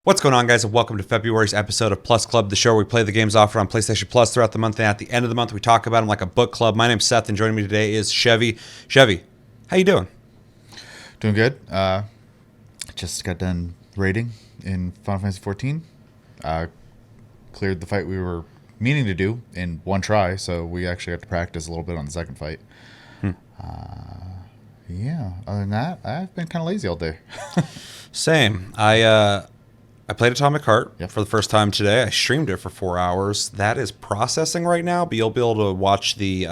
What's going on, guys, and welcome to February's episode of Plus Club, the show where we play the games offered on PlayStation Plus throughout the month, and at the end of the month, we talk about them like a book club. My name's Seth, and joining me today is Chevy. Chevy, how you doing? Doing good. Just got done raiding in Final Fantasy 14. Cleared the fight we were meaning to do in one try, so we actually have to practice a little bit on the second fight. Yeah, other than that, I've been kind of lazy all day. Same. I played Atomic Heart for the first time today. I streamed it for 4 hours. That is processing right now, but you'll be able to watch the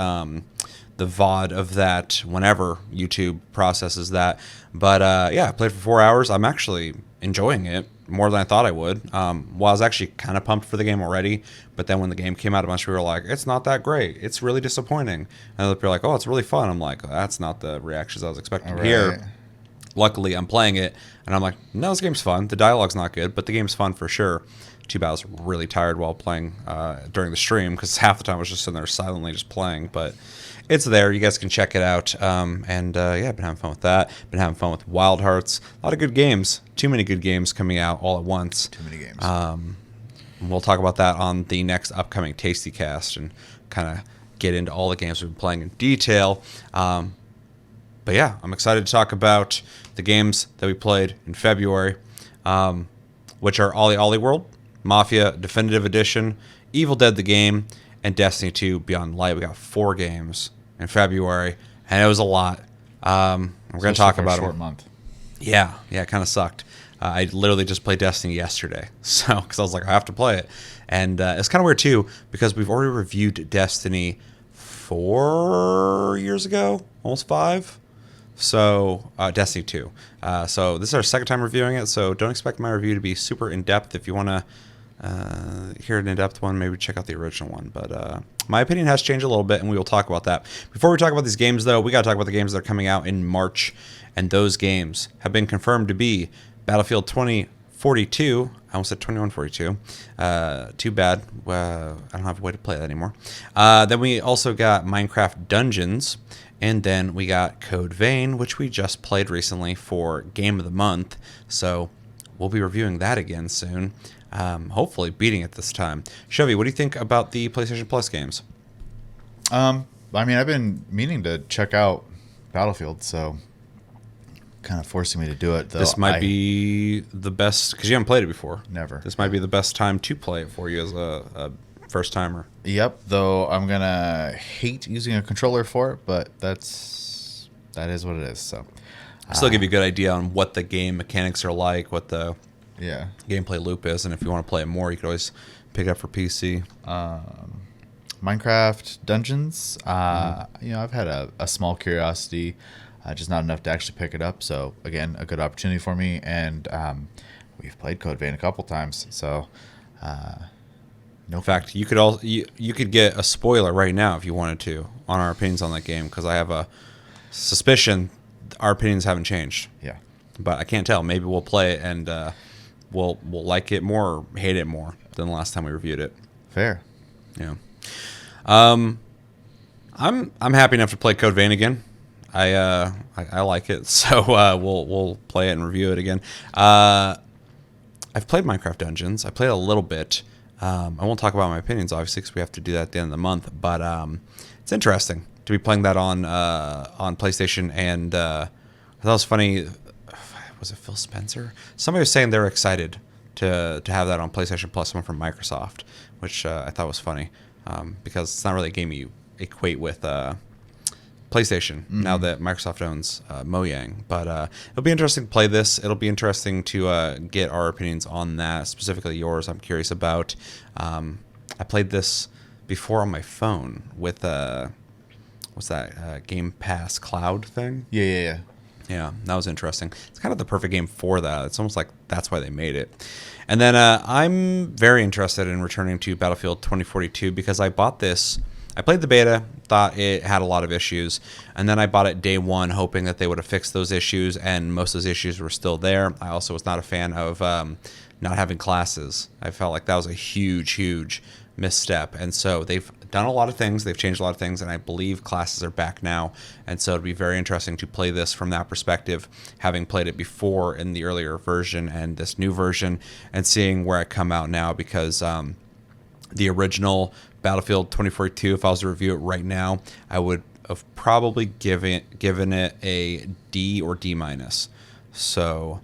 VOD of that whenever YouTube processes that. But yeah, I played for 4 hours. I'm actually enjoying it more than I thought I would. Well, I was actually kind of pumped for the game already, but then when the game came out, a bunch of people were like, it's not that great. It's really disappointing. And other people are like, oh, it's really fun. I'm like, that's not the reactions I was expecting to hear. Luckily, I'm playing it, and I'm like, no, this game's fun. The dialogue's not good, but the game's fun for sure. Too bad I was really tired while playing during the stream, because half the time I was just sitting there silently just playing. But it's there. You guys can check it out. Yeah, been having fun with that. Been having fun with Wild Hearts. A lot of good games. Too many good games coming out all at once. Too many games. We'll talk about that on the next upcoming Tasty Cast and kind of get into all the games we've been playing in detail. But yeah, I'm excited to talk about the games that we played in February, which are OlliOlli World, Mafia Definitive Edition, Evil Dead the Game, and Destiny 2 Beyond Light. We got 4 games in February, and it was a lot. We're going to talk about them. Short month. Yeah, it kind of sucked. I literally just played Destiny yesterday, so because I was like, I have to play it. And it's kind of weird, too, because we've already reviewed Destiny 4 years ago, almost 5. So, Destiny 2. So, this is our second time reviewing it, so don't expect my review to be super in-depth. If you want to hear an in-depth one, maybe check out the original one. But my opinion has changed a little bit, and we will talk about that. Before we talk about these games, though, we got to talk about the games that are coming out in March, and those games have been confirmed to be Battlefield 2042. I almost said 2142. Too bad. I don't have a way to play that anymore. Then we also got Minecraft Dungeons. And then we got Code Vein, which we just played recently for Game of the Month. So we'll be reviewing that again soon. Hopefully beating it this time. Chevy, what do you think about the PlayStation Plus games? I mean, I've been meaning to check out Battlefield, so kind of forcing me to do it. Though this might be the best, because you haven't played it before. Never. This might be the best time to play it for you as a first timer. Yep, though I'm gonna hate using a controller for it, but that is what it is. So still give you a good idea on what the game mechanics are like, what the gameplay loop is, and if you want to play it more, you can always pick it up for PC. Minecraft Dungeons. I've had a small curiosity, just not enough to actually pick it up. So again, a good opportunity for me, and we've played Code Vein a couple times, so. In fact, you could get a spoiler right now if you wanted to on our opinions on that game, because I have a suspicion our opinions haven't changed. Yeah, but I can't tell. Maybe we'll play it and we'll like it more or hate it more than the last time we reviewed it. Fair. Yeah. I'm happy enough to play Code Vein again. I like it, so we'll play it and review it again. I've played Minecraft Dungeons. I played a little bit. I won't talk about my opinions, obviously, because we have to do that at the end of the month. But it's interesting to be playing that on PlayStation. And I thought it was funny. Was it Phil Spencer? Somebody was saying they were excited to have that on PlayStation Plus. Someone from Microsoft, which I thought was funny because it's not really a game you equate with PlayStation now that Microsoft owns Mojang. But it'll be interesting to play this. It'll be interesting to get our opinions on that, specifically yours. I'm curious about. I played this before on my phone with what's that Game Pass Cloud thing? Yeah. Yeah, that was interesting. It's kind of the perfect game for that. It's almost like that's why they made it. And then I'm very interested in returning to Battlefield 2042 because I bought this. I played the beta, thought it had a lot of issues, and then I bought it day one hoping that they would have fixed those issues, and most of those issues were still there. I also was not a fan of not having classes. I felt like that was a huge misstep. And so they've done a lot of things. They've changed a lot of things, and I believe classes are back now. And so it'd be very interesting to play this from that perspective, having played it before in the earlier version and this new version, and seeing where I come out now, because the original Battlefield 2042, if I was to review it right now, I would have probably given it a D or D minus. So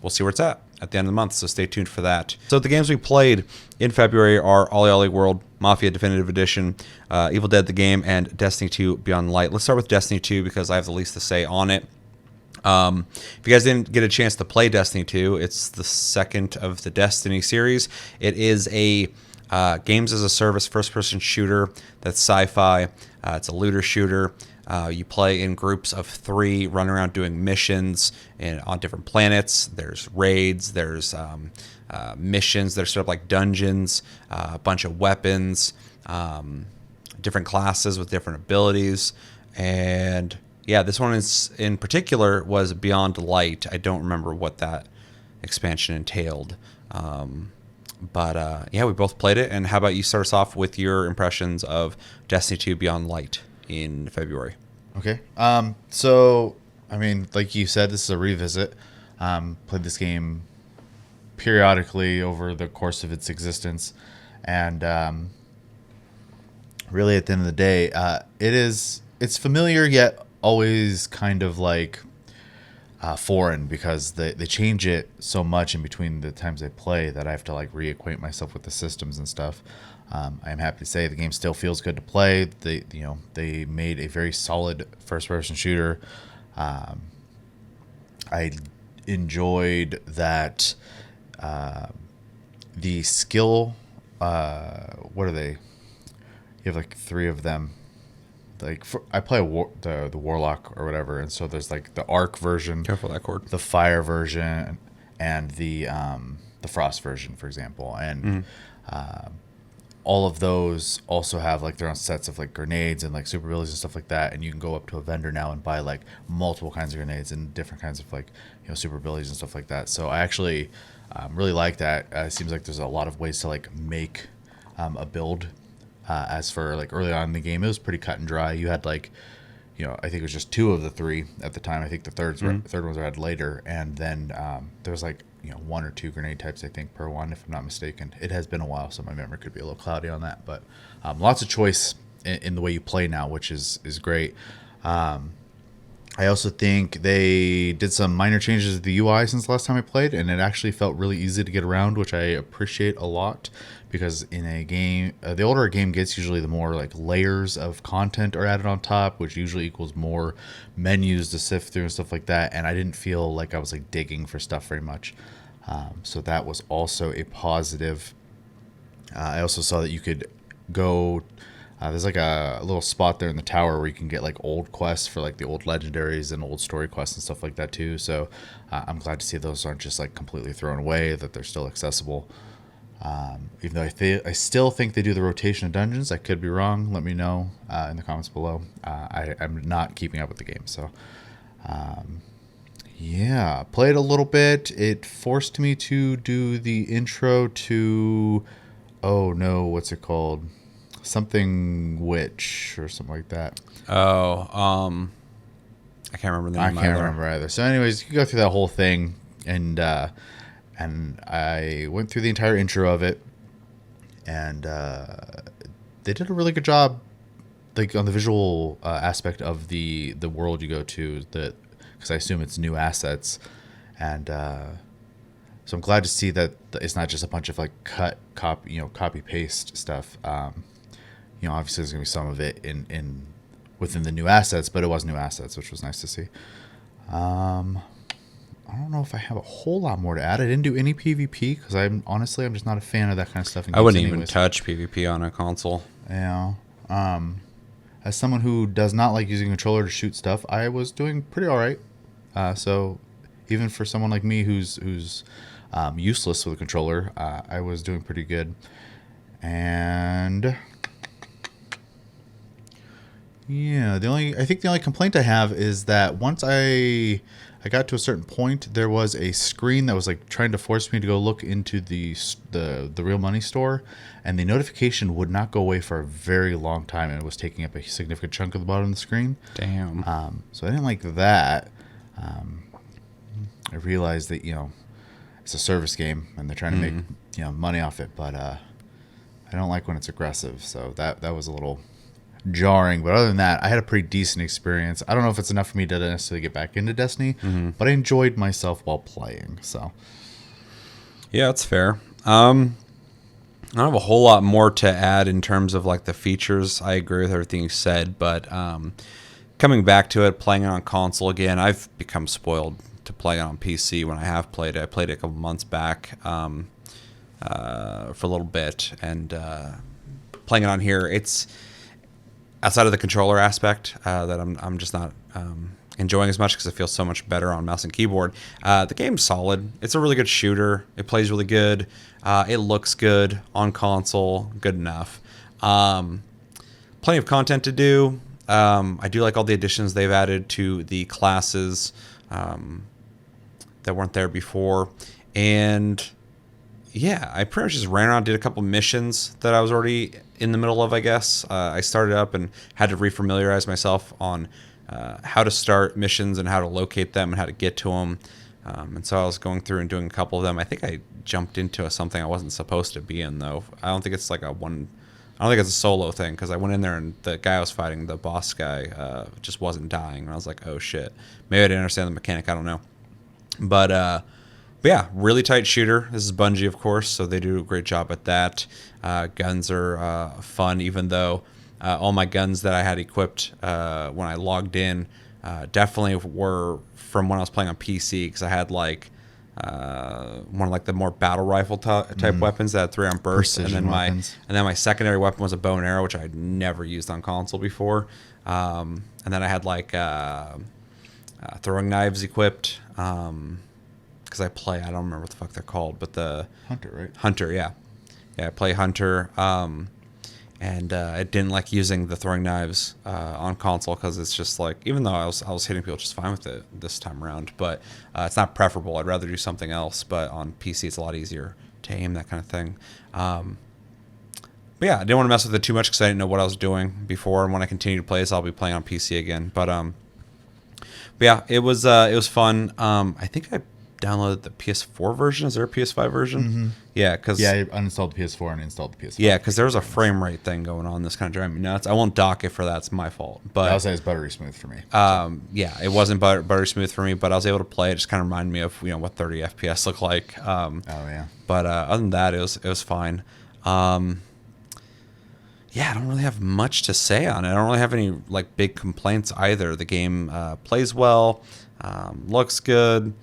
we'll see where it's at the end of the month, so stay tuned for that. So the games we played in February are OlliOlli World, Mafia Definitive Edition, Evil Dead the Game, and Destiny 2 Beyond Light. Let's start with Destiny 2 because I have the least to say on it. If you guys didn't get a chance to play Destiny 2, it's the second of the Destiny series. It is a games as a service first-person shooter that's sci-fi. It's a looter shooter. You play in groups of 3, run around doing missions on different planets. There's raids. There's missions. There's sort of like dungeons, a bunch of weapons, different classes with different abilities. And yeah, this one is in particular was Beyond Light. I don't remember what that expansion entailed. But yeah, we both played it. And how about you start us off with your impressions of Destiny 2 Beyond Light in February? Okay. So, I mean, like you said, this is a revisit. Played this game periodically over the course of its existence. And really, at the end of the day, it's familiar yet always kind of like foreign, because they change it so much in between the times I play that I have to like reacquaint myself with the systems and stuff. I am happy to say the game still feels good to play. They made a very solid first-person shooter. I enjoyed that the skill. What are they? You have like 3 of them. Like I play the Warlock or whatever, and so there's like the Arc version, Careful that cord. the Fire version, and the Frost version, for example, and all of those also have like their own sets of like grenades and like super abilities and stuff like that. And you can go up to a vendor now and buy like multiple kinds of grenades and different kinds of like super abilities and stuff like that. So I actually really like that. It seems like there's a lot of ways to like make a build. As for like early on in the game, it was pretty cut and dry. You had like, I think it was just 2 of the 3 at the time. I think the third ones were added later, and then there was like 1 or 2 grenade types, I think, per one, if I'm not mistaken. It has been a while, so my memory could be a little cloudy on that. But lots of choice in the way you play now, which is great. I also think they did some minor changes to the UI since the last time I played, and it actually felt really easy to get around, which I appreciate a lot, because in a game, the older a game gets, usually the more like layers of content are added on top, which usually equals more menus to sift through and stuff like that, and I didn't feel like I was like digging for stuff very much. So that was also a positive. I also saw that you could go... there's like a little spot there in the tower where you can get like old quests for like the old legendaries and old story quests and stuff like that too. So I'm glad to see those aren't just like completely thrown away, that they're still accessible. Even though I still think they do the rotation of dungeons. I could be wrong. Let me know in the comments below. I'm not keeping up with the game. So yeah, played a little bit. It forced me to do the intro to, oh no, what's it called? Something Witch or something like that. Oh, I can't remember the name. I can't remember either. So anyways, you can go through that whole thing, and I went through the entire intro of it, and they did a really good job, like on the visual aspect of the world you go to, because I assume it's new assets, and so I'm glad to see that it's not just a bunch of like copy paste stuff. Obviously there's gonna be some of it in within the new assets, but it was new assets, which was nice to see. I don't know if I have a whole lot more to add. I didn't do any PvP because I'm just not a fan of that kind of stuff. I wouldn't even touch PvP on a console. Yeah. As someone who does not like using a controller to shoot stuff, I was doing pretty all right. So even for someone like me who's useless with a controller, I was doing pretty good. And Yeah, I think the only complaint I have is that once I got to a certain point, there was a screen that was like trying to force me to go look into the real money store, and the notification would not go away for a very long time, and it was taking up a significant chunk of the bottom of the screen. Damn. So I didn't like that. I realized that it's a service game and they're trying to make money off it, but I don't like when it's aggressive. So that was a little jarring, but other than that, I had a pretty decent experience. I don't know if it's enough for me to necessarily get back into Destiny, but I enjoyed myself while playing. So yeah, that's fair. I don't have a whole lot more to add in terms of like the features. I agree with everything you said, but coming back to it, playing it on console again, I've become spoiled to play it on PC when I have played it. I played it a couple months back for a little bit, and playing it on here, it's outside of the controller aspect that I'm just not enjoying as much because it feels so much better on mouse and keyboard. The game's solid. It's a really good shooter. It plays really good. It looks good on console. Good enough. Plenty of content to do. I do like all the additions they've added to the classes that weren't there before. And yeah, I pretty much just ran around, did a couple missions that I was already in the middle of, I guess. I started up and had to refamiliarize myself on how to start missions and how to locate them and how to get to them. And so I was going through and doing a couple of them. I think I jumped into something I wasn't supposed to be in, though. I don't think it's like I don't think it's a solo thing, because I went in there and the guy I was fighting, the boss guy, just wasn't dying. And I was like, oh shit. Maybe I didn't understand the mechanic. I don't know. But yeah, really tight shooter. This is Bungie, of course, so they do a great job at that. Guns are fun, even though all my guns that I had equipped when I logged in definitely were from when I was playing on PC, because I had like one of like the more battle rifle type weapons that had 3-round bursts, and then my secondary weapon was a bow and arrow, which I had never used on console before. And then I had like throwing knives equipped. Because I don't remember what the fuck they're called, but the Hunter, right? Hunter, yeah, I play Hunter, and I didn't like using the throwing knives on console, because it's just like, even though I was hitting people just fine with it this time around, but it's not preferable. I'd rather do something else. But on PC, it's a lot easier to aim, that kind of thing. But yeah, I didn't want to mess with it too much because I didn't know what I was doing before, and when I continue to play this, I'll be playing on PC again. But yeah, it was fun. I think I downloaded the PS4 version. Is there a PS5 version? Yeah, because I uninstalled the PS4 and installed the PS5. Yeah, because there was a frame rate thing going on. This kind of driving me nuts. I won't dock it for that. It's my fault. But I would say it's buttery smooth for me. Yeah, it wasn't buttery smooth for me, but I was able to play it. Just kind of reminded me of what 30 FPS look like. Oh yeah. But other than that, it was fine. Yeah, I don't really have much to say on it. I don't really have any like big complaints either. The game plays well, looks good.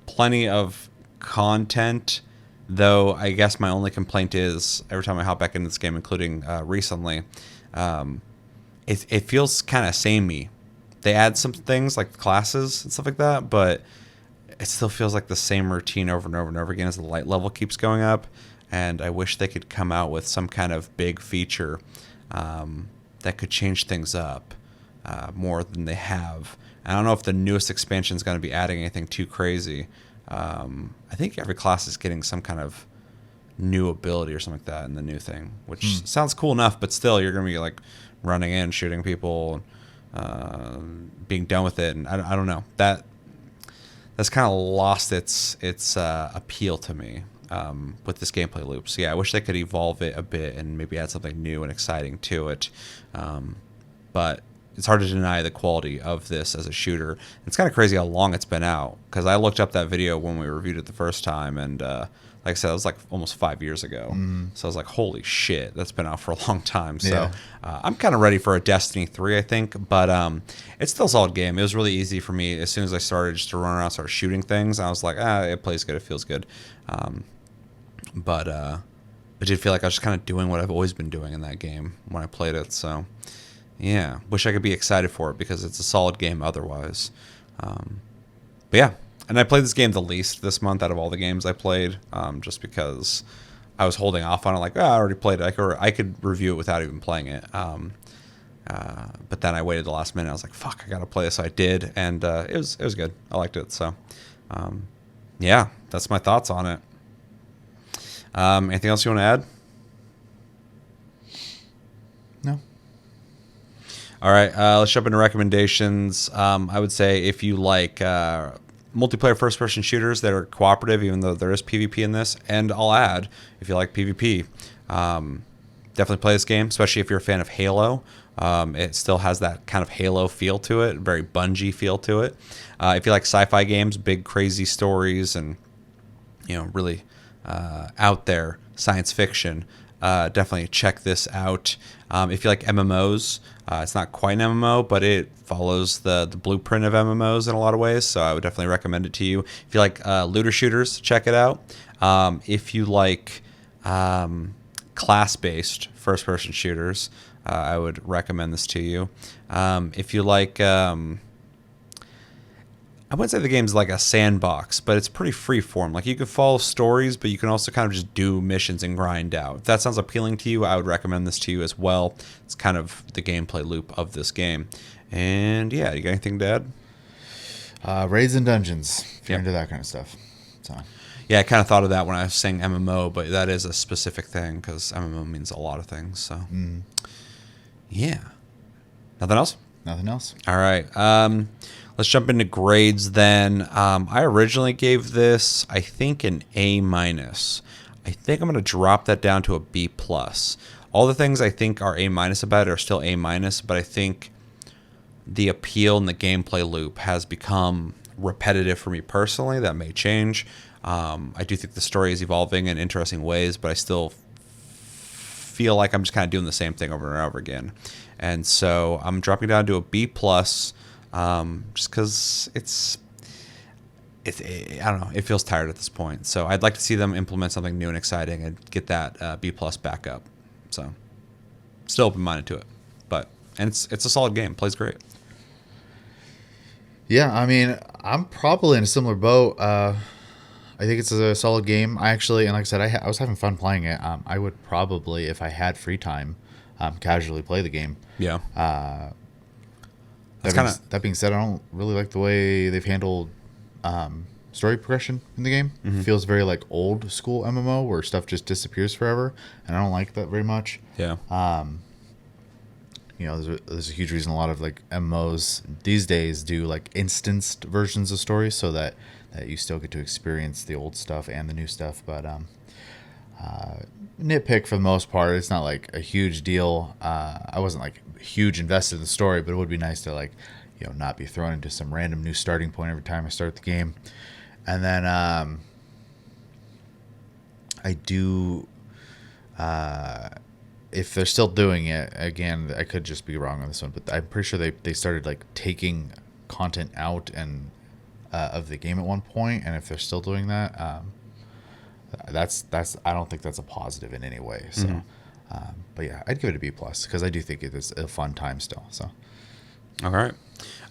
Plenty of content, though I guess my only complaint is every time I hop back into this game, including recently, it feels kind of samey. They add some things like classes and stuff like that, but it still feels like the same routine over and over and over again as the light level keeps going up. And I wish they could come out with some kind of big feature that could change things up more than they have. I don't know if the newest expansion is going to be adding anything too crazy. I think every class is getting some kind of new ability or something like that in the new thing, which sounds cool enough, but still you're going to be like running in, shooting people, being done with it. And I don't know. That's kind of lost its appeal to me with this gameplay loop. So yeah, I wish they could evolve it a bit and maybe add something new and exciting to it. But it's hard to deny the quality of this as a shooter. It's kind of crazy how long it's been out, because I looked up that video when we reviewed it the first time, and like I said, it was like almost 5 years ago. So I was like, holy shit, that's been out for a long time. So I'm kind of ready for a Destiny 3, I think, but it's still a solid game. It was really easy for me as soon as I started just to run around and start shooting things. I was like, it plays good, it feels good. But I did feel like I was just kind of doing what I've always been doing in that game when I played it. So yeah, wish I could be excited for it because it's a solid game otherwise. But yeah, and I played this game the least this month out of all the games I played, just because I was holding off on it. Like, I already played it. I could review it without even playing it. But then I waited the last minute. I was like, fuck, I got to play this. So I did. And it was good. I liked it. So, yeah, that's my thoughts on it. Anything else you want to add? No. All right, let's jump into recommendations. I would say if you like multiplayer first-person shooters that are cooperative, even though there is PvP in this, and I'll add, if you like PvP, definitely play this game, especially if you're a fan of Halo. It still has that kind of Halo feel to it, very Bungie feel to it. If you like sci-fi games, big crazy stories, and really out there science fiction, definitely check this out. If you like MMOs, it's not quite an MMO, but it follows the blueprint of MMOs in a lot of ways, so I would definitely recommend it to you. If you like looter shooters, check it out. If you like class-based first-person shooters, I would recommend this to you. If you like... I wouldn't say the game's like a sandbox, but it's pretty free-form. Like, you can follow stories, but you can also kind of just do missions and grind out. If that sounds appealing to you, I would recommend this to you as well. It's kind of the gameplay loop of this game. And, yeah, you got anything to add? Raids and dungeons, if you're into that kind of stuff. So. Yeah, I kind of thought of that when I was saying MMO, but that is a specific thing because MMO means a lot of things. So, yeah. Nothing else? Nothing else. All right. Let's jump into grades then. I originally gave this, I think, an A-. I think I'm going to drop that down to a B+. All the things I think are A- about it are still A-, but I think the appeal and the gameplay loop has become repetitive for me personally. That may change. I do think the story is evolving in interesting ways, but I still feel like I'm just kind of doing the same thing over and over again. And so I'm dropping down to a B+, just because I don't know, it feels tired at this point. So I'd like to see them implement something new and exciting and get that B+ back up. So still open-minded to it, and it's a solid game. Plays great. Yeah, I mean, I'm probably in a similar boat. I think it's a solid game. I actually, and like I said, I was having fun playing it. I would probably, if I had free time, casually play the game. Yeah. That being said, I don't really like the way they've handled story progression in the game. Mm-hmm. It feels very like old school MMO where stuff just disappears forever, and I don't like that very much. Yeah. There's a huge reason a lot of like MMOs these days do like instanced versions of stories so that you still get to experience the old stuff and the new stuff. But nitpick for the most part. It's not like a huge deal. I wasn't like huge invested in the story, but it would be nice to like, not be thrown into some random new starting point every time I start the game. And then I do, if they're still doing it, again, I could just be wrong on this one, but I'm pretty sure they started like taking content out and of the game at one point, and if they're still doing that, that's I don't think that's a positive in any way. So, but yeah, I'd give it a B+ because I do think it is a fun time still. So, all right.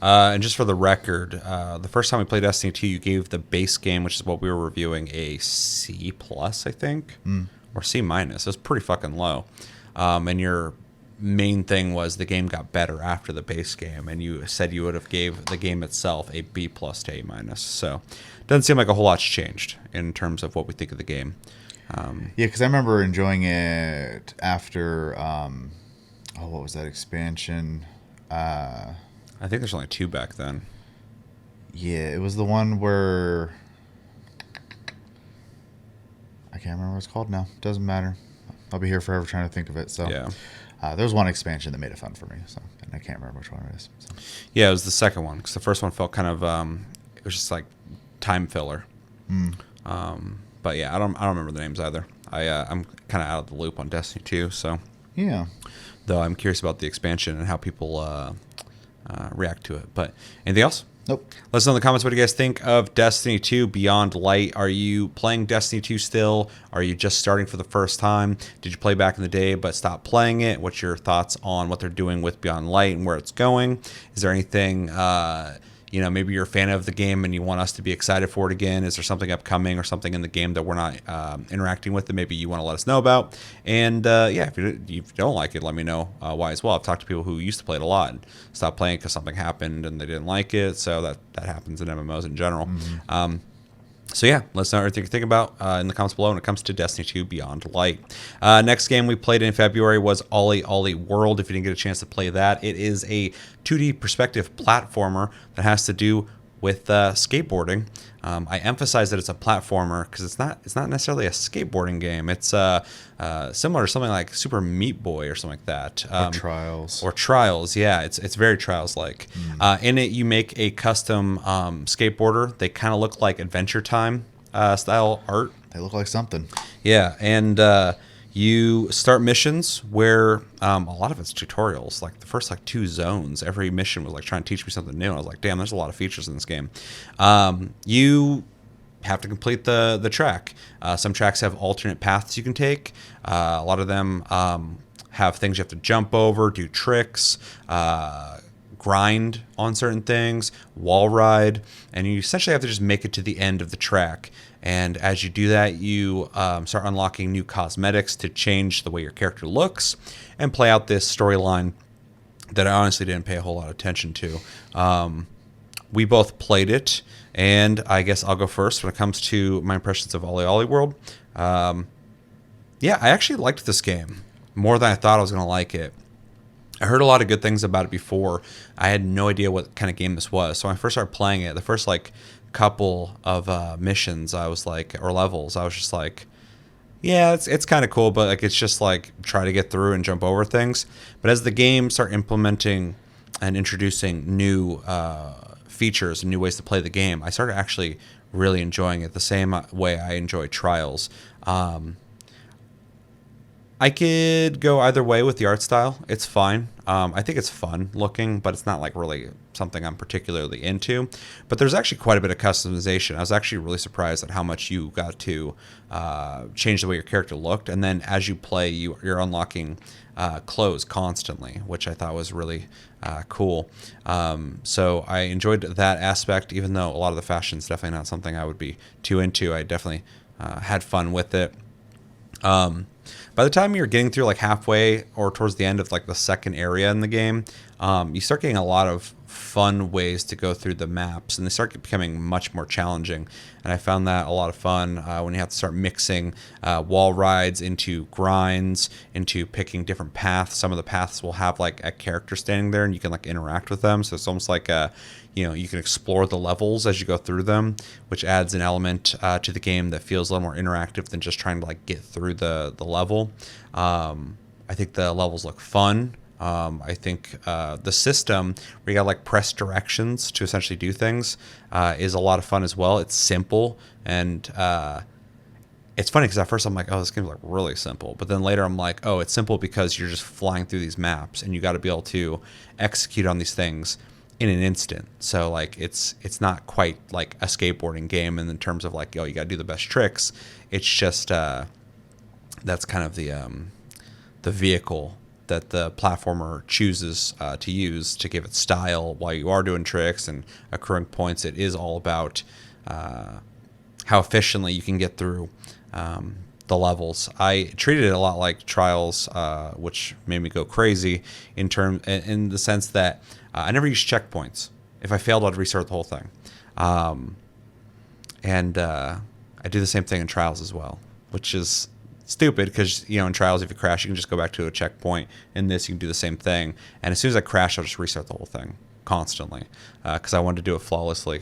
And just for the record, the first time we played Destiny 2, you gave the base game, which is what we were reviewing, a C+, I think, or C-. It was pretty fucking low. And your main thing was the game got better after the base game, and you said you would have gave the game itself a B+ to A-. So doesn't seem like a whole lot's changed in terms of what we think of the game. Yeah, because I remember enjoying it after, what was that expansion? I think there's only 2 back then. Yeah, it was the one where I can't remember what it's called now. Doesn't matter. I'll be here forever trying to think of it. So yeah, there was one expansion that made it fun for me. So, and I can't remember which one it is. So. Yeah, it was the second one because the first one felt kind of it was just like time filler. But yeah, I don't remember the names either. I'm kind of out of the loop on Destiny 2. So yeah, though I'm curious about the expansion and how people react to it. But anything else? Nope. Let us know in the comments what you guys think of Destiny 2 Beyond Light. Are you playing Destiny 2 still? Are you just starting for the first time? Did you play back in the day but stop playing it? What's your thoughts on what they're doing with Beyond Light and where it's going? Is there anything maybe you're a fan of the game and you want us to be excited for it again. Is there something upcoming or something in the game that we're not interacting with that maybe you want to let us know about? And if you don't like it, let me know why as well. I've talked to people who used to play it a lot and stopped playing because something happened and they didn't like it. So that happens in MMOs in general. So yeah, let us know everything you think about in the comments below when it comes to Destiny 2 Beyond Light. Next game we played in February was OlliOlli World. If you didn't get a chance to play that, it is a 2D perspective platformer that has to do with skateboarding. I emphasize that it's a platformer because it's not necessarily a skateboarding game. It's similar to something like Super Meat Boy or something like that. Or Trials, yeah. It's very Trials-like. In it, you make a custom skateboarder. They kind of look like Adventure Time style art. They look like something. Yeah, and you start missions where a lot of it's tutorials. Like the first 2 zones, every mission was trying to teach me something new. I was like, damn, there's a lot of features in this game. You have to complete the track. Some tracks have alternate paths you can take. A lot of them have things you have to jump over, do tricks, grind on certain things, wall ride, and you essentially have to just make it to the end of the track. And as you do that, you start unlocking new cosmetics to change the way your character looks and play out this storyline that I honestly didn't pay a whole lot of attention to. We both played it, and I guess I'll go first when it comes to my impressions of OlliOlli World. I actually liked this game more than I thought I was going to like it. I heard a lot of good things about it before. I had no idea what kind of game this was. So when I first started playing it, the first couple of missions, I was or levels, I was just like, yeah, it's kind of cool, but it's just try to get through and jump over things. But as the game started implementing and introducing new features and new ways to play the game, I started actually really enjoying it the same way I enjoy Trials. I could go either way with the art style. It's fine. I think it's fun looking, but it's not really something I'm particularly into. But there's actually quite a bit of customization. I was actually really surprised at how much you got to change the way your character looked. And then as you play, you're unlocking clothes constantly, which I thought was really cool. So I enjoyed that aspect, even though a lot of the fashion is definitely not something I would be too into. I definitely had fun with it. By the time you're getting through halfway or towards the end of the second area in the game, you start getting a lot of fun ways to go through the maps, and they start becoming much more challenging. And I found that a lot of fun when you have to start mixing wall rides into grinds, into picking different paths. Some of the paths will have a character standing there, and you can interact with them. So it's almost you can explore the levels as you go through them, which adds an element to the game that feels a little more interactive than just trying to get through the level. I think the levels look fun. I think the system where you got press directions to essentially do things is a lot of fun as well. It's simple, and it's funny because at first I'm like, oh, this game's really simple, but then later I'm like, oh, it's simple because you're just flying through these maps and you got to be able to execute on these things in an instant. So it's not quite like a skateboarding game in terms of you got to do the best tricks. It's just that's kind of the vehicle that the platformer chooses to use to give it style while you are doing tricks and accruing points. It is all about how efficiently you can get through the levels. I treated it a lot like Trials, which made me go crazy in the sense that I never used checkpoints. If I failed, I'd restart the whole thing. And I do the same thing in Trials as well, which is stupid because in Trials, if you crash, you can just go back to a checkpoint. In this, you can do the same thing, and as soon as I crash, I'll just restart the whole thing constantly because I wanted to do it flawlessly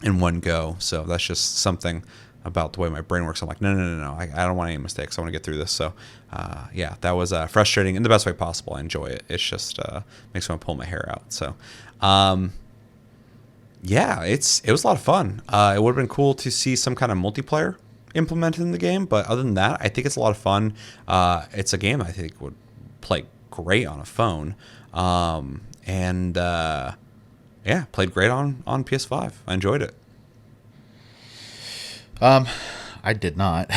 in one go. So that's just something about the way my brain works. I'm like, no, I don't want any mistakes. I want to get through this. So that was frustrating in the best way possible. I enjoy it. It's just makes me want to pull my hair out. So it was a lot of fun. It would have been cool to see some kind of multiplayer implemented in the game, but other than that, I think it's a lot of fun. It's a game I think would play great on a phone, and played great on PS5. I enjoyed it. I did not.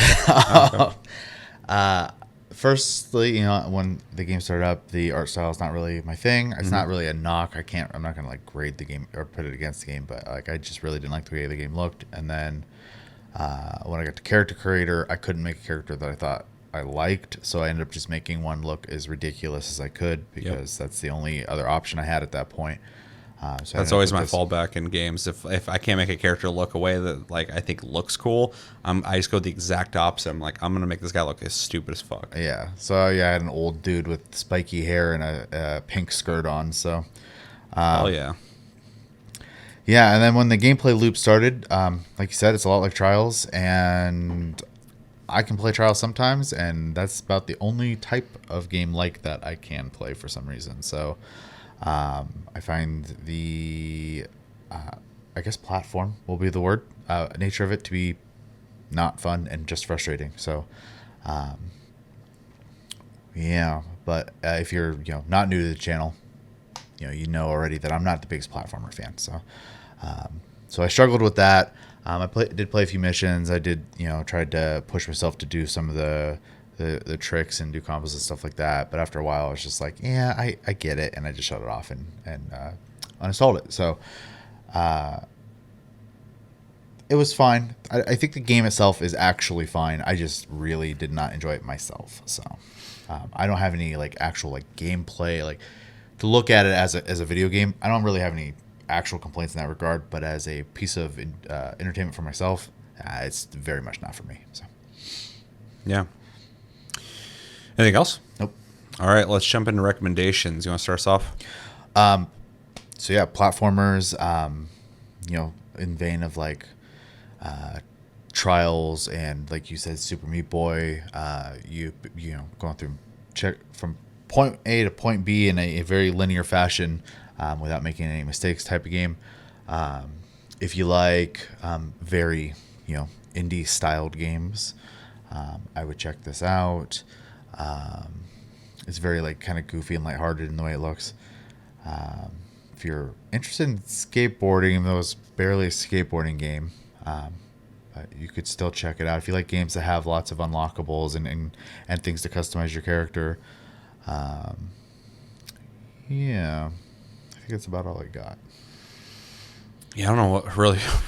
Okay. firstly, when the game started up, the art style is not really my thing. It's not really a knock. I'm not gonna like grade the game or put it against the game, but like I just really didn't like the way the game looked. And then when I got to character creator, I couldn't make a character that I thought I liked, so I ended up just making one look as ridiculous as I could because that's the only other option I had at that point. So That's always my fallback in games. If I can't make a character look a way that like I think looks cool, I just go the exact opposite. I'm like, I'm gonna make this guy look as stupid as fuck. Yeah. So yeah, I had an old dude with spiky hair and a pink skirt on. So. Oh yeah. Yeah, and then when the gameplay loop started, like you said, it's a lot like Trials, and I can play Trials sometimes, and that's about the only type of game like that I can play for some reason. So I find the, I guess platform will be the word, nature of it to be not fun and just frustrating. So, yeah, but if you're not new to the channel, you know already that I'm not the biggest platformer fan. So, so I struggled with that. I did play a few missions. I did, tried to push myself to do some of the tricks and do combos and stuff like that. But after a while, I was just like, yeah, I get it. And I just shut it off and uninstalled it. So it was fine. I think the game itself is actually fine. I just really did not enjoy it myself. So I don't have any like actual like gameplay, like to look at it as a video game. I don't really have any actual complaints in that regard, but as a piece of entertainment for myself, it's very much not for me. So yeah. Anything else? Nope. All right, let's jump into recommendations. You want to start us off? So yeah, platformers, in vein of like Trials and like you said, Super Meat Boy, going through check from point A to point B in a very linear fashion without making any mistakes type of game. If you like very indie styled games, I would check this out. It's very like kind of goofy and lighthearted in the way it looks. If you're interested in skateboarding, even though it's barely a skateboarding game, but you could still check it out. If you like games that have lots of unlockables and things to customize your character, yeah, I think that's about all I got. Yeah, I don't know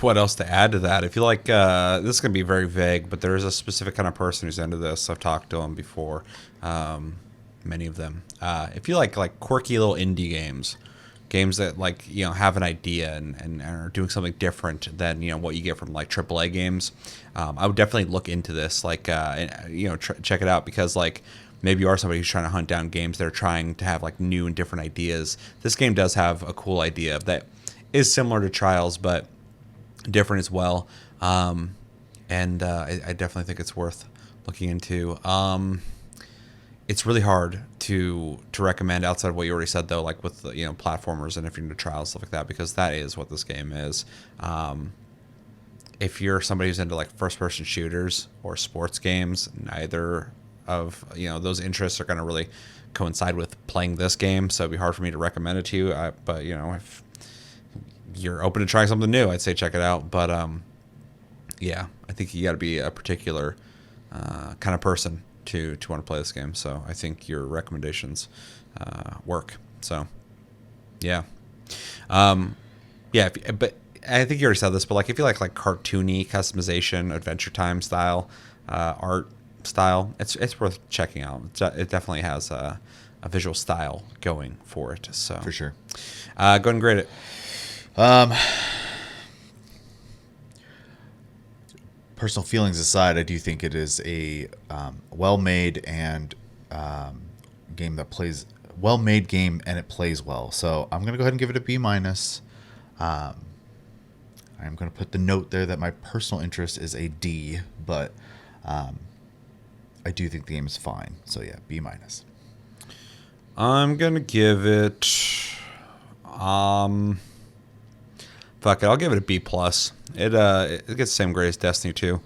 what else to add to that. I feel like this is going to be very vague, but there is a specific kind of person who's into this. I've talked to them before, many of them. If you like quirky little indie games that like have an idea and are doing something different than what you get from like AAA games, I would definitely look into this. Like check it out, because like maybe you are somebody who's trying to hunt down games that are trying to have like new and different ideas. This game does have a cool idea that is similar to Trials, but different as well. I definitely think it's worth looking into. It's really hard to recommend outside of what you already said, though, like with platformers and if you're into Trials, stuff like that, because that is what this game is. If you're somebody who's into like first-person shooters or sports games, neither of those interests are going to really coincide with playing this game, so it'd be hard for me to recommend it to you. But if you're open to trying something new, I'd say check it out. But yeah, I think you got to be a particular kind of person to want to play this game. So I think your recommendations work. So yeah, but I think you already said this. But like if you like cartoony customization, Adventure Time style art style, it's worth checking out. It definitely has a visual style going for it. So For sure. Go ahead and grade it. Personal feelings aside, I do think it is a well-made and well-made game, and it plays well. So I'm gonna go ahead and give it a B-. I'm gonna put the note there that my personal interest is a D, but I do think the game is fine. So yeah, B-. I'm gonna give it fuck it, I'll give it a B+. It gets the same grade as Destiny 2.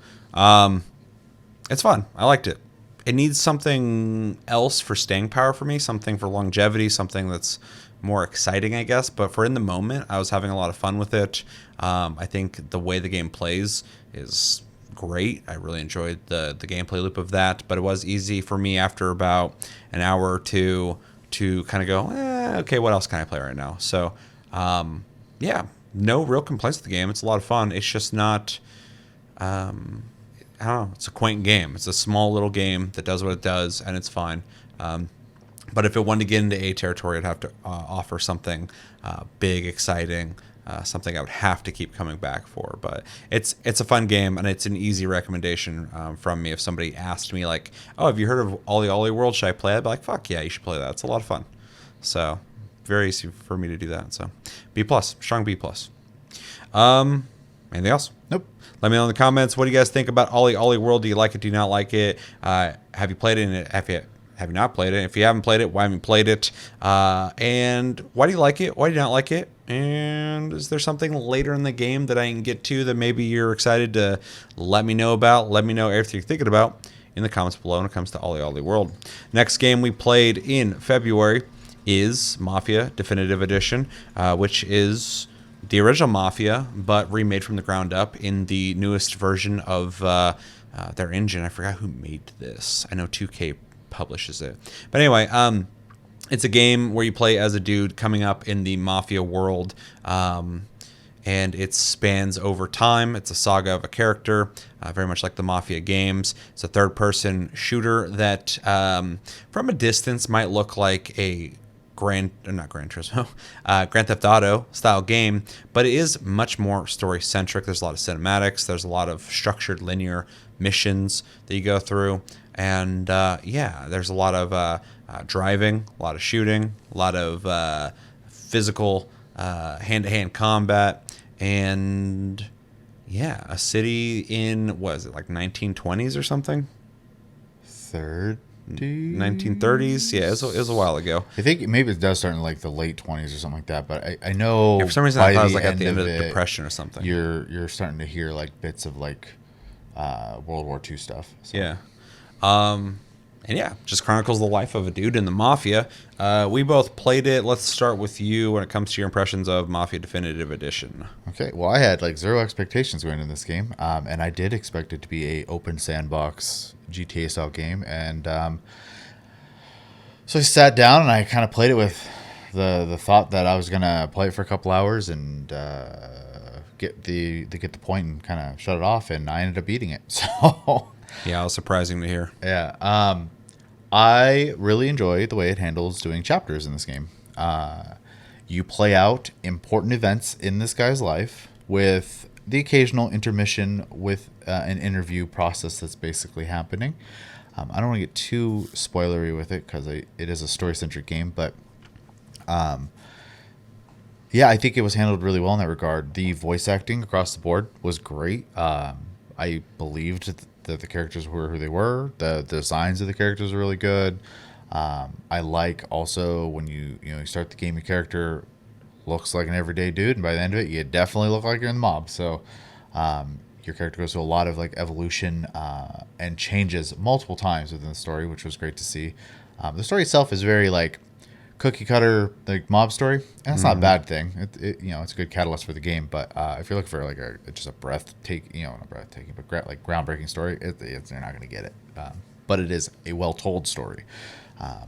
It's fun. I liked it. It needs something else for staying power for me, something for longevity, something that's more exciting, I guess. But for in the moment, I was having a lot of fun with it. I think the way the game plays is great. I really enjoyed the gameplay loop of that, but it was easy for me after about an hour or two to kind of go, okay, what else can I play right now? So, yeah, no real complaints with the game. It's a lot of fun. It's just not, I don't know, it's a quaint game. It's a small little game that does what it does, and it's fine. But if it wanted to get into A territory, it'd have to offer something big, exciting, something I would have to keep coming back for. But it's a fun game, and it's an easy recommendation from me. If somebody asked me, like, oh, have you heard of OlliOlli World? Should I play it? I'd be like, fuck yeah, you should play that. It's a lot of fun. So very easy for me to do that. So B+, strong B+. Anything else? Nope. Let me know in the comments. What do you guys think about OlliOlli World? Do you like it? Do you not like it? Have you played it? And have you not played it? If you haven't played it, why haven't you played it? And why do you like it? Why do you not like it? And is there something later in the game that I can get to that maybe you're excited to let me know about? Let me know everything you're thinking about in the comments below when it comes to OlliOlli World. Next game we played in February is Mafia Definitive Edition, which is the original Mafia, but remade from the ground up in the newest version of their engine. I forgot who made this. I know 2K publishes it. But anyway, it's a game where you play as a dude coming up in the Mafia world, and it spans over time. It's a saga of a character, very much like the Mafia games. It's a third-person shooter that, from a distance, might look like a Grand Theft Auto style game, but it is much more story centric. There's a lot of cinematics. There's a lot of structured linear missions that you go through, and yeah, there's a lot of driving, a lot of shooting, a lot of physical hand-to-hand combat, and yeah, a city in, what is it, like 1920s or something? 1930s. Yeah, it was a while ago. I think maybe it does start in like the late 20s or something like that. But I know, yeah, for some reason I thought it was like at the end of the Depression or something. You're starting to hear like bits of like World War II stuff. So. Yeah. And yeah, just chronicles the life of a dude in the Mafia. We both played it. Let's start with you when it comes to your impressions of Mafia Definitive Edition. Okay, well, I had like zero expectations going into this game, and I did expect it to be a open sandbox GTA style game, and so I sat down and I kind of played it with the thought that I was gonna play it for a couple hours and get the point and kind of shut it off, and I ended up beating it. So yeah, it was surprising to hear. Yeah. I really enjoy the way it handles doing chapters in this game. You play out important events in this guy's life with the occasional intermission with an interview process that's basically happening. I don't want to get too spoilery with it because it is a story-centric game, but yeah, I think it was handled really well in that regard. The voice acting across the board was great. I believed that the characters were who they were. The designs of the characters are really good. I like also when you start the game, your character looks like an everyday dude, and by the end of it, you definitely look like you're in the mob. So your character goes through a lot of like evolution and changes multiple times within the story, which was great to see. The story itself is very like cookie cutter like mob story, and that's not a bad thing. It's a good catalyst for the game. But if you're looking for like just a not breathtaking, but like groundbreaking story, you're not going to get it. But it is a well told story. I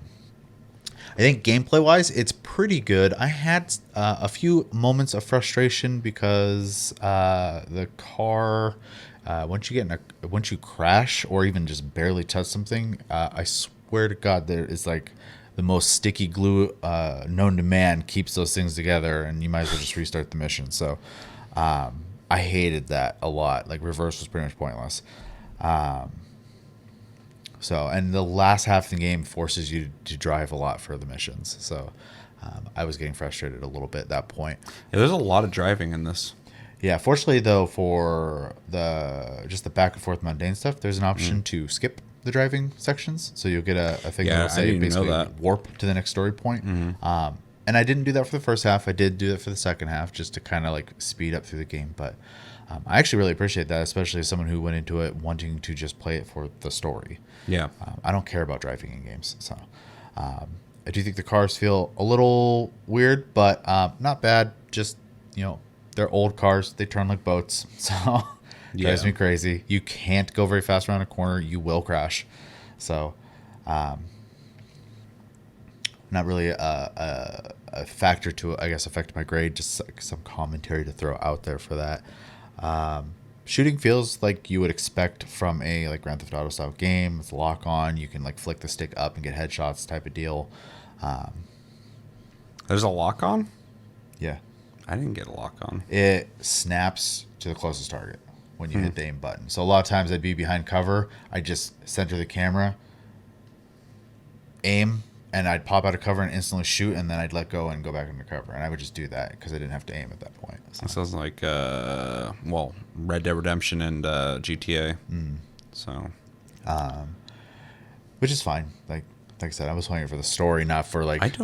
think gameplay wise, it's pretty good. I had a few moments of frustration because the car, once you crash or even just barely touch something, I swear to God, there is like the most sticky glue known to man keeps those things together, and you might as well just restart the mission. So I hated that a lot. Like reverse was pretty much pointless. And the last half of the game forces you to drive a lot for the missions. So I was getting frustrated a little bit at that point. Yeah, there's a lot of driving in this. Yeah, fortunately though, for just the back and forth mundane stuff, there's an option to skip the driving sections, so you'll get a thing that will say basically warp to the next story point. And I didn't do that for the first half. I did do that for the second half, just to kind of like speed up through the game. But I actually really appreciate that, especially as someone who went into it wanting to just play it for the story. Yeah, I don't care about driving in games, so I do think the cars feel a little weird, but not bad. Just they're old cars; they turn like boats, so Drives Yeah. me crazy. You can't go very fast around a corner. You will crash. So, not really a factor to, I guess, affect my grade. Just like some commentary to throw out there for that. Shooting feels like you would expect from a like Grand Theft Auto style game. It's lock on. You can like flick the stick up and get headshots type of deal. There's a lock on? Yeah. I didn't get a lock on. It snaps to the closest target when you hit the aim button. So a lot of times I'd be behind cover. I just center the camera, aim, and I'd pop out of cover and instantly shoot, and then I'd let go and go back into cover. And I would just do that because I didn't have to aim at that point. So. It sounds like, well, Red Dead Redemption and GTA. So, Which is fine. Like I said, I was playing it for the story, not for like.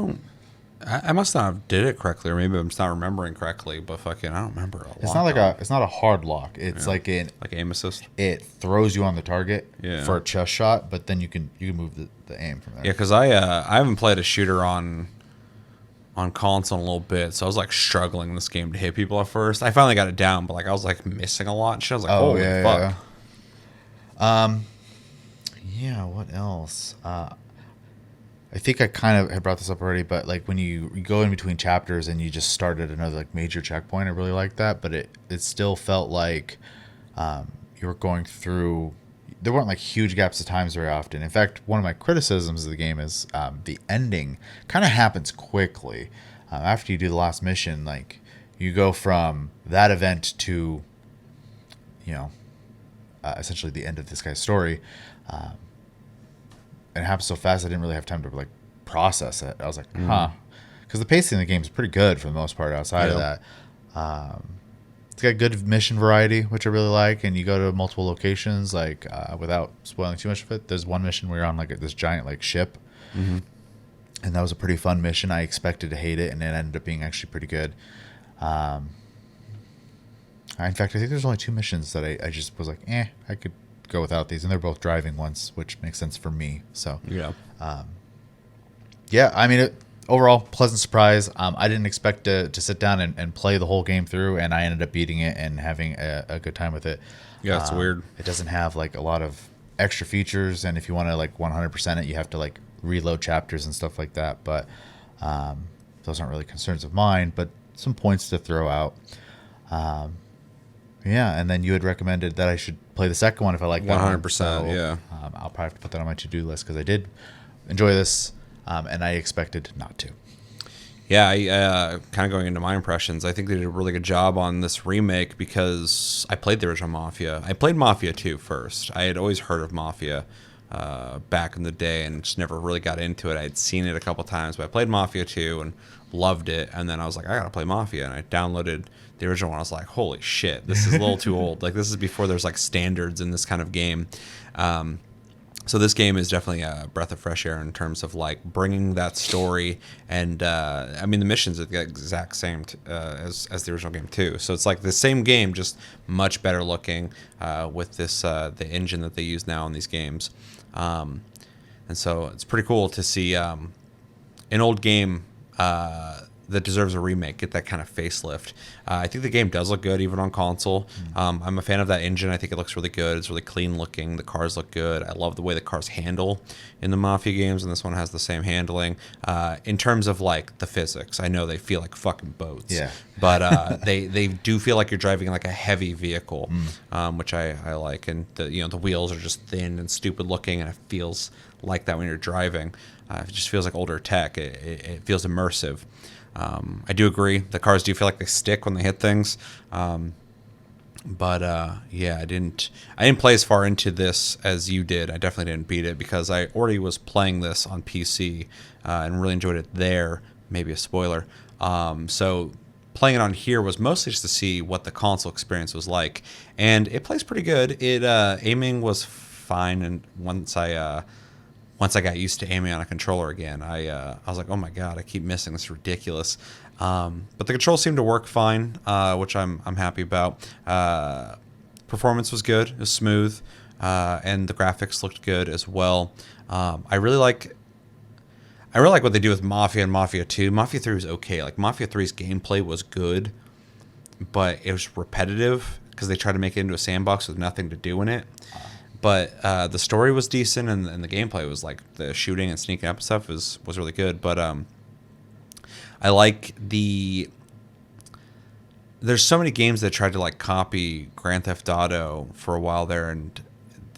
I must not have did it correctly, or maybe I'm just not remembering correctly. But fucking, I don't remember. It's not like it's not a hard lock. It's like aim assist. It throws you on the target Yeah. for a chest shot, but then you can move the aim from there. Yeah, because I haven't played a shooter on console in a little bit, so I was like struggling in this game to hit people at first. I finally got it down, but like I was like missing a lot and shit. I was like, holy fuck. Yeah. What else? I think I kind of had brought this up already, but like when you go in between chapters and you just started another like major checkpoint, I really liked that. But it still felt like you were going through. There weren't like huge gaps of times very often. In fact, one of my criticisms of the game is the ending kind of happens quickly. After you do the last mission, like you go from that event to, essentially the end of this guy's story. And it happened so fast I didn't really have time to like process it. I was like, because the pacing in the game is pretty good for the most part outside of that. It's got good mission variety, which I really like, and you go to multiple locations. Like without spoiling too much of it, there's one mission where you're on like this giant like ship, and that was a pretty fun mission. I expected to hate it, and it ended up being actually pretty good. In fact, I think there's only 2 missions that I just was like, I could go without these, and they're both driving ones, which makes sense for me. So I mean, overall pleasant surprise. I didn't expect to sit down and play the whole game through, and I ended up beating it and having a good time with it. Yeah, it's weird. It doesn't have like a lot of extra features, and if you want to like 100% it, you have to like reload chapters and stuff like that. But those aren't really concerns of mine, but some points to throw out. And then you had recommended that I should play the second one if I like that 100%, so, yeah. I'll probably have to put that on my to-do list because I did enjoy this, and I expected not to. Yeah, I kind of going into my impressions, I think they did a really good job on this remake because I played the original Mafia. I played Mafia 2 first. I had always heard of Mafia back in the day and just never really got into it. I had seen it a couple times, but I played Mafia 2 and loved it. And then I was like, I gotta play Mafia, and I downloaded the original one. I was like, holy shit, this is a little too old. Like, this is before there's like standards in this kind of game. So this game is definitely a breath of fresh air in terms of like bringing that story, and I mean the missions are the exact same as the original game too. So it's like the same game, just much better looking with this the engine that they use now in these games, and so it's pretty cool to see an old game that deserves a remake get that kind of facelift. I think the game does look good even on console. I'm a fan of that engine. I think it looks really good. It's really clean looking. The cars look good. I love the way the cars handle in the Mafia games, and this one has the same handling. In terms of like the physics, I know they feel like fucking boats. Yeah. But they do feel like you're driving like a heavy vehicle, which I like. And the wheels are just thin and stupid looking, and it feels like that when you're driving. It just feels like older tech. It feels immersive. I do agree. The cars do feel like they stick when they hit things. But I didn't play as far into this as you did. I definitely didn't beat it because I already was playing this on PC and really enjoyed it there. Maybe a spoiler. So playing it on here was mostly just to see what the console experience was like, and it plays pretty good. It aiming was fine, and once I got used to aiming on a controller again, I was like, oh my god, I keep missing. This is ridiculous. But the controls seemed to work fine, which I'm happy about. Performance was good. It was smooth, and the graphics looked good as well. I really like what they do with Mafia and Mafia 2. Mafia 3 was okay. Like Mafia 3's gameplay was good, but it was repetitive because they tried to make it into a sandbox with nothing to do in it. But the story was decent, and the gameplay was like the shooting and sneaking up and stuff was really good. But I like there's so many games that tried to like copy Grand Theft Auto for a while there, and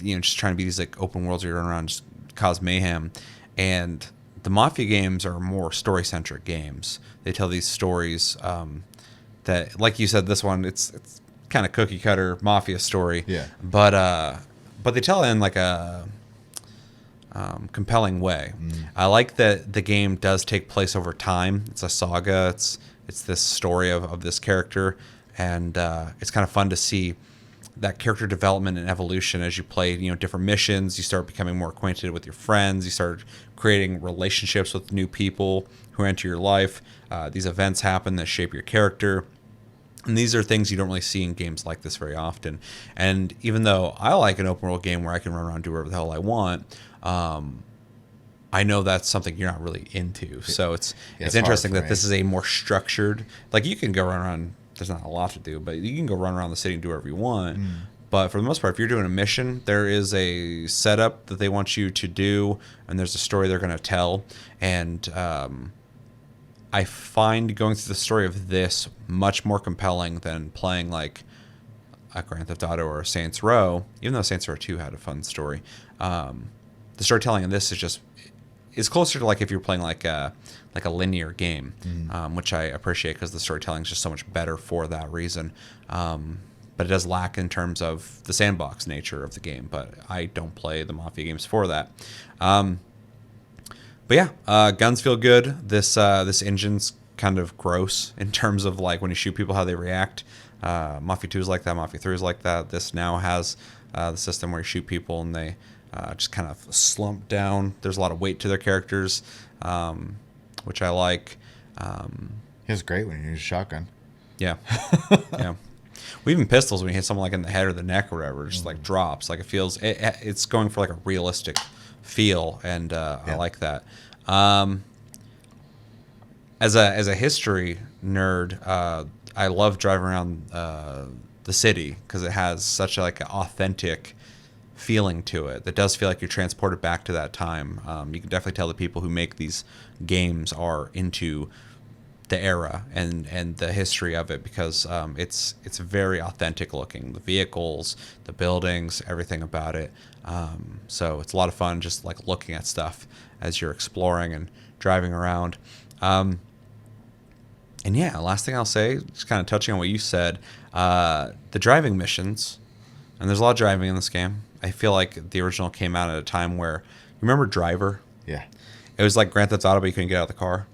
just trying to be these like open worlds where you run around and just cause mayhem. And the Mafia games are more story centric games. They tell these stories that, like you said, this one it's kind of cookie cutter Mafia story. Yeah. But they tell it in like a compelling way. I like that the game does take place over time. It's a saga. It's this story of this character, and it's kind of fun to see that character development and evolution as you play different missions. You start becoming more acquainted with your friends. You start creating relationships with new people who enter your life. These events happen that shape your character. And these are things you don't really see in games like this very often. And even though I like an open world game where I can run around and do whatever the hell I want, I know that's something you're not really into. So it's interesting that this is a more structured, like you can go run around, there's not a lot to do, but you can go run around the city and do whatever you want. But for the most part, if you're doing a mission, there is a setup that they want you to do, and there's a story they're going to tell. And I find going through the story of this much more compelling than playing like a Grand Theft Auto or a Saints Row, even though Saints Row 2 had a fun story. The storytelling in this is closer to like if you're playing like a linear game, which I appreciate because the storytelling is just so much better for that reason. But it does lack in terms of the sandbox nature of the game. But I don't play the Mafia games for that. But yeah, guns feel good. This engine's kind of gross in terms of like when you shoot people, how they react. Mafia 2 is like that. Mafia 3 is like that. This now has the system where you shoot people and they just kind of slump down. There's a lot of weight to their characters, which I like. It's great when you use a shotgun. Yeah. Yeah. Well, even pistols, when you hit someone like in the head or the neck or whatever, it just like drops. Like it feels, it's going for like a realistic feel, and I like that. As a history nerd, I love driving around the city because it has such like an authentic feeling to it that does feel like you're transported back to that time. You can definitely tell the people who make these games are into the era and the history of it, because it's very authentic looking. The vehicles, the buildings, everything about it. So it's a lot of fun just like looking at stuff as you're exploring and driving around. And yeah, last thing I'll say, just kind of touching on what you said, the driving missions, and there's a lot of driving in this game. I feel like the original came out at a time where, you remember Driver? Yeah. It was like Grand Theft Auto, but you couldn't get out of the car.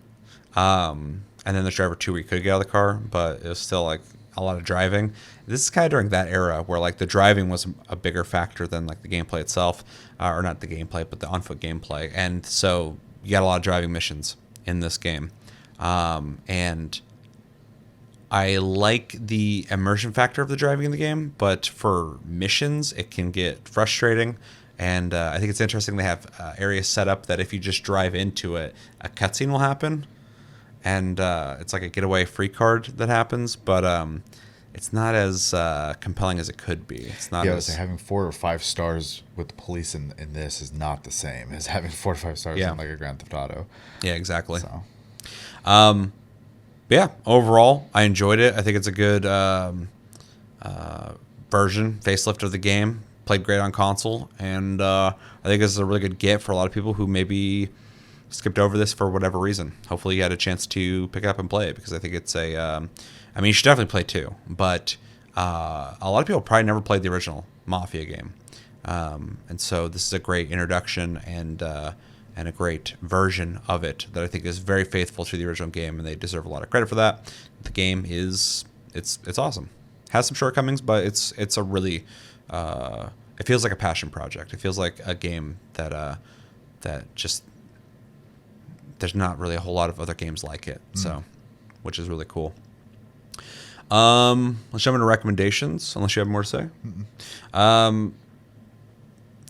And then there's Driver 2 where you could get out of the car, but it was still like a lot of driving. This is kind of during that era where like the driving was a bigger factor than like the gameplay itself, or not the gameplay, but the on-foot gameplay. And so you got a lot of driving missions in this game. And I like the immersion factor of the driving in the game, but for missions, it can get frustrating. And I think it's interesting they have areas set up that if you just drive into it, a cutscene will happen. And it's like a getaway free card that happens, but it's not as compelling as it could be. It's not. Yeah, having 4 or 5 stars with the police in this is not the same as having 4 or 5 stars in like a Grand Theft Auto. Yeah, exactly. So, yeah, overall, I enjoyed it. I think it's a good version, facelift of the game. Played great on console, and I think this is a really good get for a lot of people who maybe skipped over this for whatever reason. Hopefully you had a chance to pick it up and play it, because I think it's a I mean, you should definitely play 2, but a lot of people probably never played the original Mafia game, and so this is a great introduction and a great version of it that I think is very faithful to the original game, and they deserve a lot of credit for that. The game is it's awesome. Has some shortcomings, but it's a really it feels like a passion project. It feels like a game that just there's not really a whole lot of other games like it, so which is really cool. Let's jump into recommendations, unless you have more to say.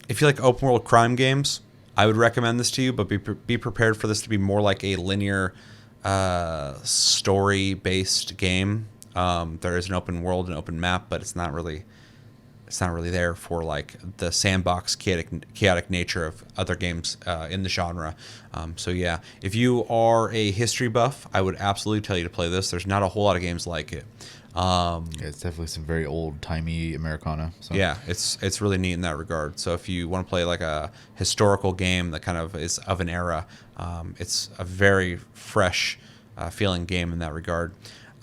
If you like open world crime games, I would recommend this to you, but be prepared for this to be more like a linear story based game. There is an open world and open map, but it's not really there for like the sandbox chaotic nature of other games in the genre. So yeah, if you are a history buff, I would absolutely tell you to play this. There's not a whole lot of games like it. Yeah, it's definitely some very old timey Americana. So. Yeah, it's really neat in that regard. So if you want to play like a historical game that kind of is of an era, it's a very fresh feeling game in that regard.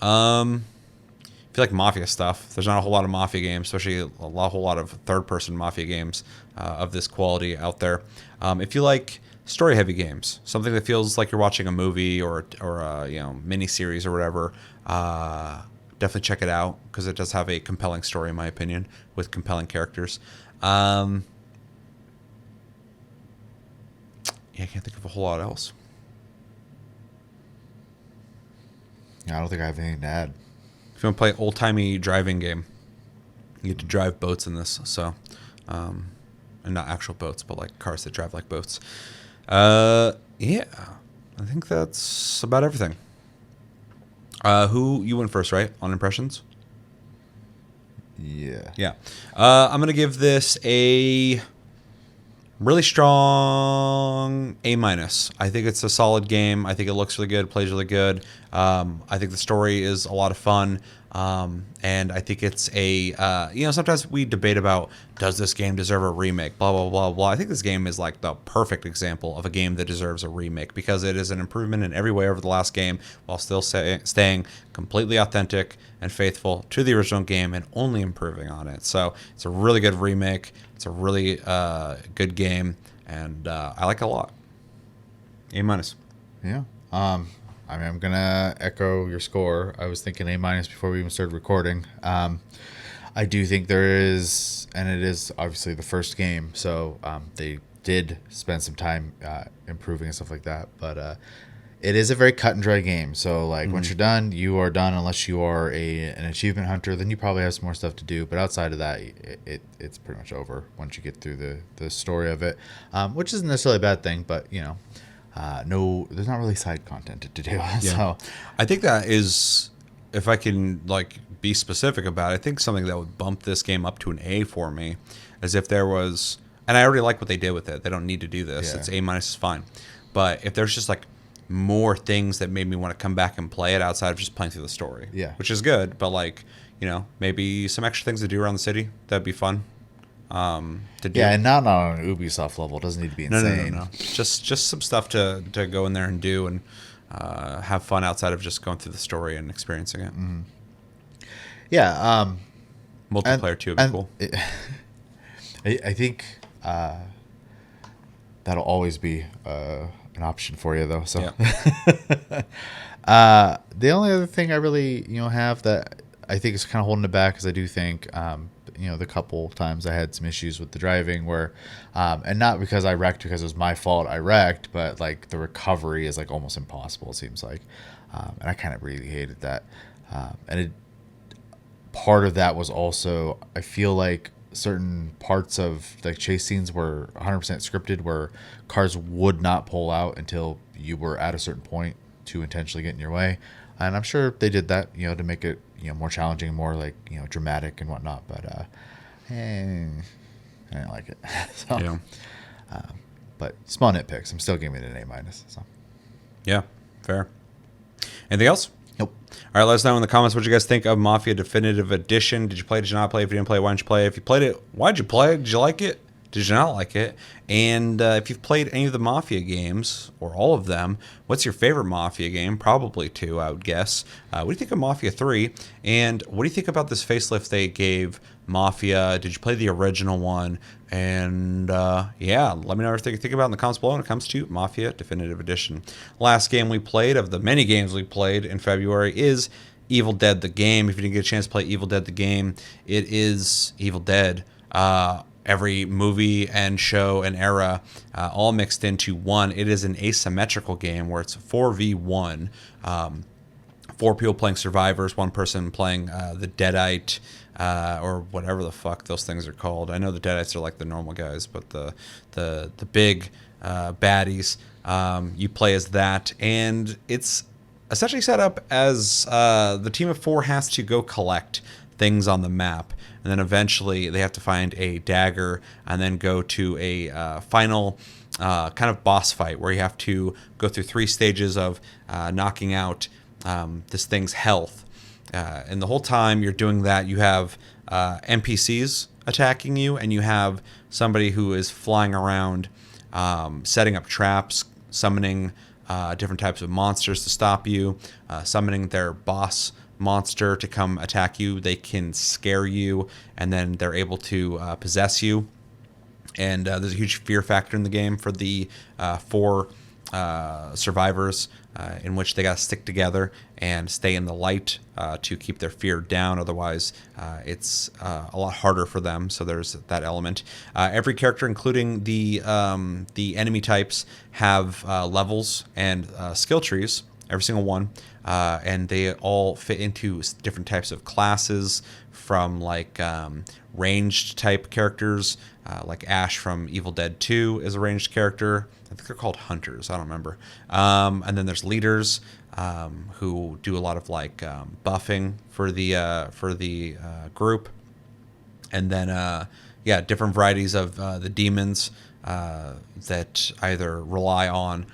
If you like Mafia stuff, there's not a whole lot of Mafia games, especially a whole lot of third-person Mafia games of this quality out there. If you like story-heavy games, something that feels like you're watching a movie or a mini-series or whatever, definitely check it out because it does have a compelling story, in my opinion, with compelling characters. Yeah, I can't think of a whole lot else. I don't think I have anything to add. If you want to play old-timey driving game, you get to drive boats in this. So, and not actual boats, but like cars that drive like boats. Yeah, I think that's about everything. Who you went first, right? On impressions? Yeah. Yeah. I'm going to give this a really strong A-. I think it's a solid game. I think it looks really good, plays really good. I think the story is a lot of fun. And I think it's sometimes we debate about, does this game deserve a remake? Blah, blah, blah, blah. I think this game is like the perfect example of a game that deserves a remake because it is an improvement in every way over the last game while still staying completely authentic and faithful to the original game and only improving on it. So it's a really good remake. It's a really good game, and I like it a lot. A-. Yeah. I mean, I'm gonna echo your score. I was thinking A- before we even started recording. I do think there is, and it is obviously the first game, so they did spend some time improving and stuff like that. But it is a very cut and dry game. So like once you're done, you are done. Unless you are an achievement hunter, then you probably have some more stuff to do. But outside of that, it's pretty much over once you get through the story of it, which isn't necessarily a bad thing. But no, there's not really side content to do. Yeah. So I think that is, if I can like be specific about it, I think something that would bump this game up to an A for me, as if there was, and I already like what they did with it. They don't need to do this. Yeah. It's A- is fine. But if there's just like more things that made me want to come back and play it outside of just playing through the story, which is good. But like, maybe some extra things to do around the city, that'd be fun. To do. Yeah, and not on an Ubisoft level. It doesn't need to be insane. No. Just some stuff to go in there and do and have fun outside of just going through the story and experiencing it. Mm-hmm. Yeah. Multiplayer too would be cool. I think that'll always be an option for you, though. So the only other thing I really have that I think is kind of holding it back is I do think the couple times I had some issues with the driving where and not because I wrecked because it was my fault I wrecked, but like the recovery is like almost impossible, it seems like, and I kind of really hated that, part of that was also I feel like certain parts of the chase scenes were 100% scripted where cars would not pull out until you were at a certain point to intentionally get in your way, and I'm sure they did that to make it more challenging, more like dramatic and whatnot, but I didn't like it. So, yeah. But small nitpicks. I'm still giving it an A-. So yeah, fair. Anything else? Nope. All right, let us know in the comments what you guys think of Mafia Definitive Edition. Did you play it? Did you not play it? If you didn't play it, why didn't you play it? If you played it, why'd you play it? Did you like it? Did you not like it? And if you've played any of the Mafia games, or all of them, what's your favorite Mafia game? Probably 2, I would guess. What do you think of Mafia 3? And what do you think about this facelift they gave Mafia? Did you play the original one? And let me know everything you think about in the comments below when it comes to Mafia Definitive Edition. Last game we played, of the many games we played in February, is Evil Dead the game. If you didn't get a chance to play Evil Dead the game, it is Evil Dead. Every movie and show and era all mixed into one. It is an asymmetrical game where it's 4v1. 4 people playing survivors, 1 person playing the Deadite, or whatever the fuck those things are called. I know the Deadites are like the normal guys, but the big baddies, you play as that. And it's essentially set up as the team of 4 has to go collect things on the map, and then eventually they have to find a dagger and then go to a final kind of boss fight where you have to go through 3 stages of knocking out this thing's health. And the whole time you're doing that, you have NPCs attacking you, and you have somebody who is flying around setting up traps, summoning different types of monsters to stop you, summoning their boss monster to come attack you. They can scare you, and then they're able to possess you. And there's a huge fear factor in the game for the 4 survivors, in which they got to stick together and stay in the light to keep their fear down. Otherwise, it's a lot harder for them. So there's that element. Every character, including the enemy types, have levels and skill trees. Every single one, and they all fit into different types of classes, from like ranged type characters, like Ash from Evil Dead 2 is a ranged character. I think they're called hunters. I don't remember. And then there's leaders who do a lot of like buffing for the group, and then different varieties of the demons that either rely on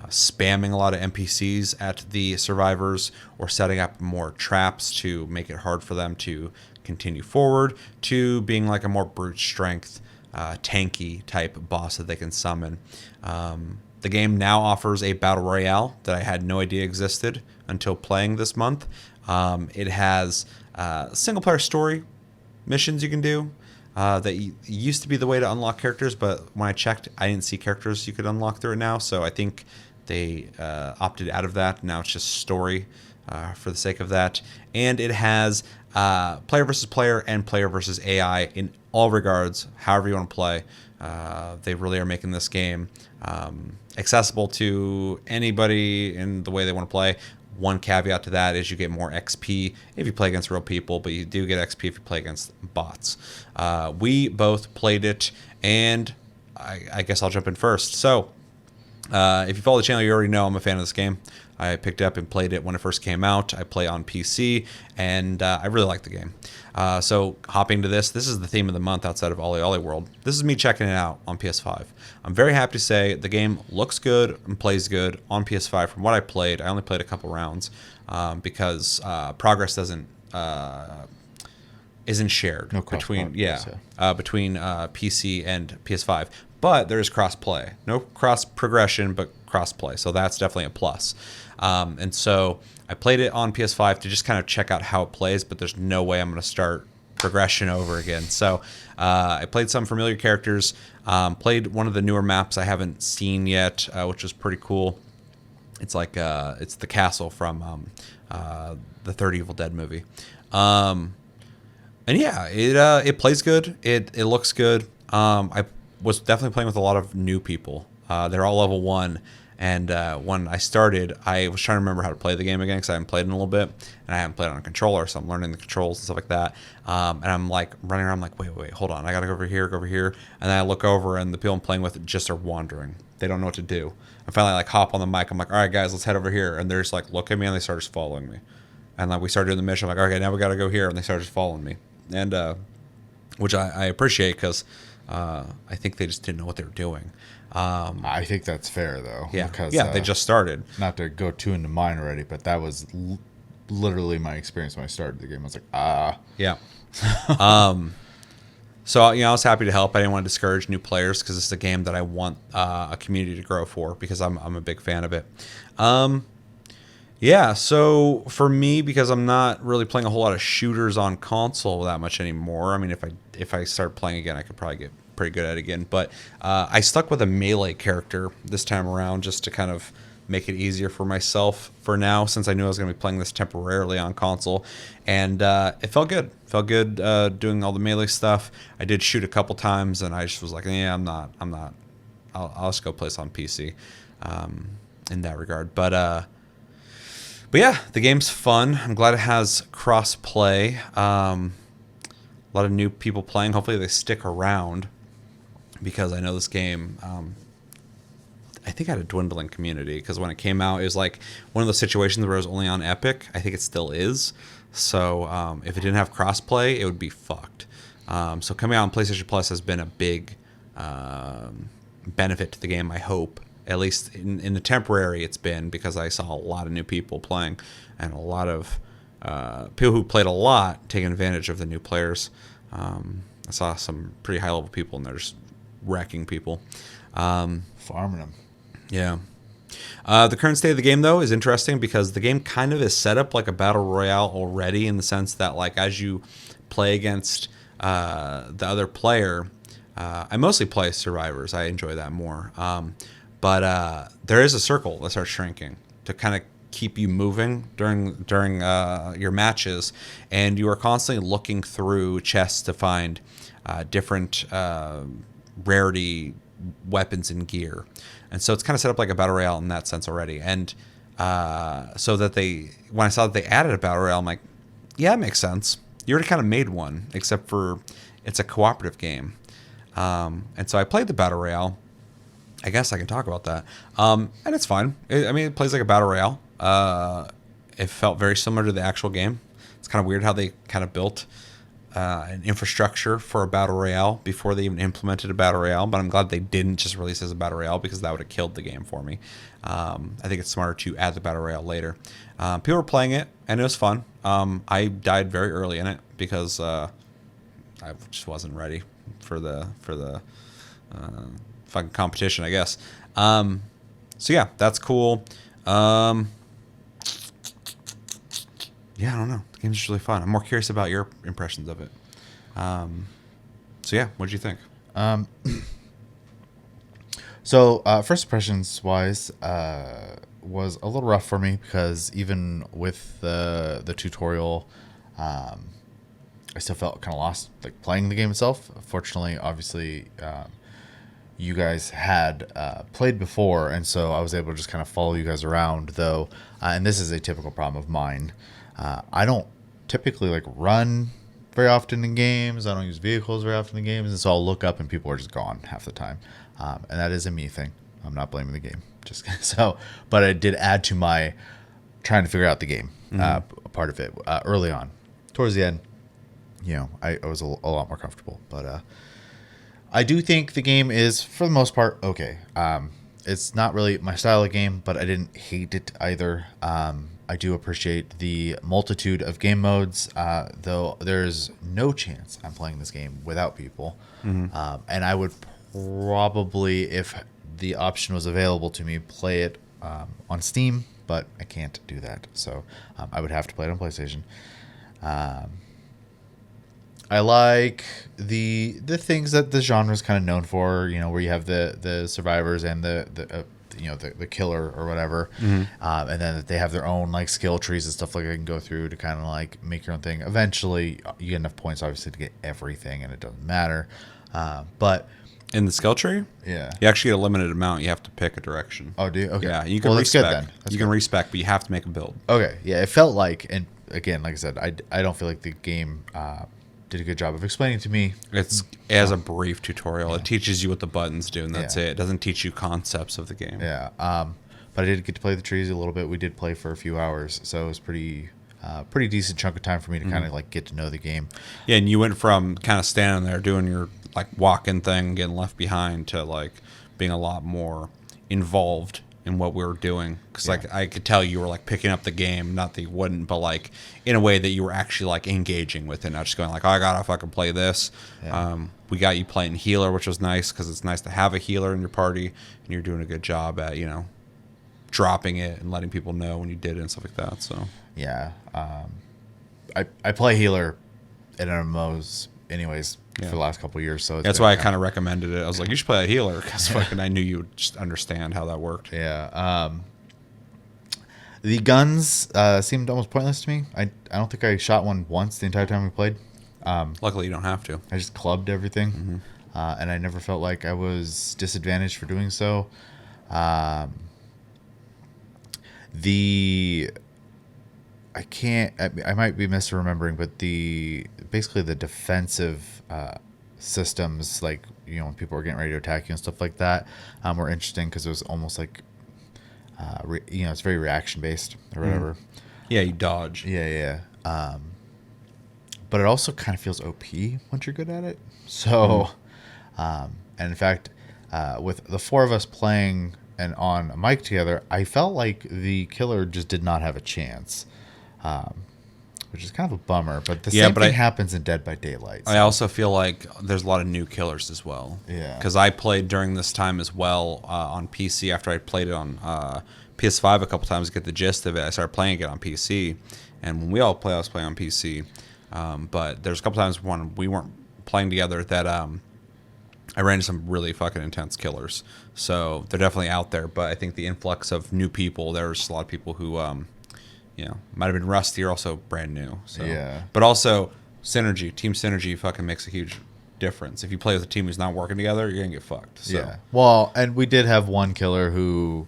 spamming a lot of NPCs at the survivors, or setting up more traps to make it hard for them to continue forward, to being like a more brute strength, tanky type boss that they can summon. The game now offers a battle royale that I had no idea existed until playing this month. It has single player story missions you can do. That used to be the way to unlock characters, but when I checked, I didn't see characters you could unlock through it now. So I think they opted out of that. Now it's just story for the sake of that. And it has player versus player and player versus AI in all regards, however you want to play. They really are making this game accessible to anybody in the way they want to play. One caveat to that is you get more XP if you play against real people, but you do get XP if you play against bots. We both played it, and I guess I'll jump in first. So, if you follow the channel, you already know I'm a fan of this game. I picked it up and played it when it first came out. I play on PC, and I really like the game. So hopping to this is the theme of the month outside of OlliOlli World. This is me checking it out on PS5. I'm very happy to say the game looks good and plays good on PS5. From what I played, I only played a couple rounds because progress isn't shared between PC and PS5. But there is cross-play. No cross-progression, but cross-play. So that's definitely a plus. And so I played it on PS5 to just kind of check out how it plays, but there's no way I'm going to start progression over again. So I played some familiar characters, played one of the newer maps I haven't seen yet, which was pretty cool. It's like it's the castle from the third Evil Dead movie. And yeah, it plays good. It looks good. I was definitely playing with a lot of new people. They're all level 1. And when I started, I was trying to remember how to play the game again because I haven't played in a little bit, and I haven't played on a controller, so I'm learning the controls and stuff like that. And I'm like running around, like, wait, hold on, I gotta go over here, and then I look over, and the people I'm playing with just are wandering. They don't know what to do. I finally like hop on the mic. I'm like, all right, guys, let's head over here, and they're just like, look at me, and they start just following me. And like we started doing the mission, I'm like, okay, now we gotta go here, and they start just following me, and which I appreciate because I think they just didn't know what they were doing. I think that's fair, though. Yeah, because, they just started. Not to go too into mine already, but that was literally my experience when I started the game. I was like, Yeah. So, I was happy to help. I didn't want to discourage new players because it's a game that I want a community to grow for because I'm a big fan of it. Yeah, so for me, because I'm not really playing a whole lot of shooters on console that much anymore. I mean, if I start playing again, I could probably get pretty good at it again. But I stuck with a melee character this time around just to kind of make it easier for myself for now, since I knew I was going to be playing this temporarily on console. And it felt good. Felt good doing all the melee stuff. I did shoot a couple times, and I just was like, yeah, I'm not. I'll just go play this on PC in that regard. But yeah, the game's fun. I'm glad it has cross-play. A lot of new people playing. Hopefully they stick around because I know this game, I think, had a dwindling community because when it came out, it was like one of those situations where it was only on Epic. I think it still is. So if it didn't have crossplay, it would be fucked. So coming out on PlayStation Plus has been a big benefit to the game, I hope. At least in the temporary it's been, because I saw a lot of new people playing and a lot of people who played a lot taking advantage of the new players. I saw some pretty high-level people, and they're just wrecking people. Farming them. Yeah. The current state of the game, though, is interesting because the game kind of is set up like a battle royale already, in the sense that, like, as you play against the other player, I mostly play survivors. I enjoy that more. But there is a circle that starts shrinking to kind of keep you moving during your matches, and you are constantly looking through chests to find different rarity weapons and gear. And so it's kind of set up like a battle royale in that sense already. And so that when I saw that they added a battle royale, I'm like, yeah, it makes sense. You already kind of made one, except for it's a cooperative game. And so I played the battle royale. I guess I can talk about that. And it's fine. It plays like a battle royale. It felt very similar to the actual game. It's kind of weird how they kind of built an infrastructure for a battle royale before they even implemented a battle royale. But I'm glad they didn't just release it as a battle royale, because that would have killed the game for me. I think it's smarter to add the battle royale later. People were playing it, and it was fun. I died very early in it because I just wasn't ready for the fucking competition, I guess. So yeah, that's cool. Yeah, I don't know. The game's just really fun. I'm more curious about your impressions of it. So yeah, what did you think? So first impressions wise, was a little rough for me, because even with the tutorial, I still felt kind of lost, like, playing the game itself. Fortunately, obviously, you guys had played before, and so I was able to just kind of follow you guys around, though. And this is a typical problem of mine. I don't typically, like, run very often in games. I don't use vehicles very often in games, and so I'll look up and people are just gone half the time. And that is a me thing. I'm not blaming the game. Just so, but I did add to my trying to figure out the game part of it early on. Towards the end, I was a lot more comfortable, but I do think the game is, for the most part, okay. It's not really my style of game, but I didn't hate it either. I do appreciate the multitude of game modes, though there's no chance I'm playing this game without people. And I would probably, if the option was available to me, play it on Steam, but I can't do that. So I would have to play it on PlayStation. I like the things that the genre is kind of known for, where you have the survivors and the killer or whatever, and then that they have their own, like, skill trees and stuff like that you can go through to kind of, like, make your own thing. Eventually, you get enough points, obviously, to get everything, and it doesn't matter. But In the skill tree, yeah, you actually get a limited amount. You have to pick a direction. Oh, do you? Okay. Yeah, you can Well, respec. that's good then. That's You can good. respec, but you have to make a build. Okay, yeah, it felt like, and again, like I said, I don't feel like the game did a good job of explaining to me. It has a brief tutorial. It teaches you what the buttons do, and that's Yeah. it. It doesn't teach you concepts of the game. Yeah, but I did get to play the trees a little bit. We did play for a few hours, so it was pretty decent chunk of time for me to kind of, like, get to know the game. Yeah, and you went from kind of standing there doing your, like, walking thing, getting left behind, to, like, being a lot more involved in what we were doing. Because, like, I could tell you were, like, picking up the game, not that you wouldn't, but, like, in a way that you were actually, like, engaging with it, not just going, like, oh, I gotta fucking play this. Yeah. We got you playing healer, which was nice, because it's nice to have a healer in your party, and you're doing a good job at, dropping it and letting people know when you did it and stuff like that. So Yeah, I play healer in MMOs anyways for the last couple of years, so that's why I kind of recommended it. I was like, you should play a healer, because fucking I knew you would just understand how that worked. Yeah. The guns seemed almost pointless to me. I don't think I shot one once the entire time we played. Luckily, you don't have to. I just clubbed everything, and I never felt like I was disadvantaged for doing so. I might be misremembering, but basically the defensive systems, like when people were getting ready to attack you and stuff like that, were interesting because it was almost like it's very reaction based or whatever. Yeah, you dodge. Yeah. But it also kind of feels OP once you're good at it. So, and in fact, with the four of us playing and on a mic together, I felt like the killer just did not have a chance, which is kind of a bummer. But the same thing happens in Dead by Daylight. I also feel like there's a lot of new killers as well. Yeah. Because I played during this time as well on PC after I played it on PS5 a couple times to get the gist of it. I started playing it on PC. And when we all play, I was playing on PC. But there's a couple times when we weren't playing together that I ran into some really fucking intense killers. So they're definitely out there. But I think the influx of new people, there's a lot of people who, might have been rusty or also brand new. So. Yeah. But also synergy, team synergy fucking makes a huge difference. If you play with a team who's not working together, you're going to get fucked. So. Yeah. Well, and we did have one killer who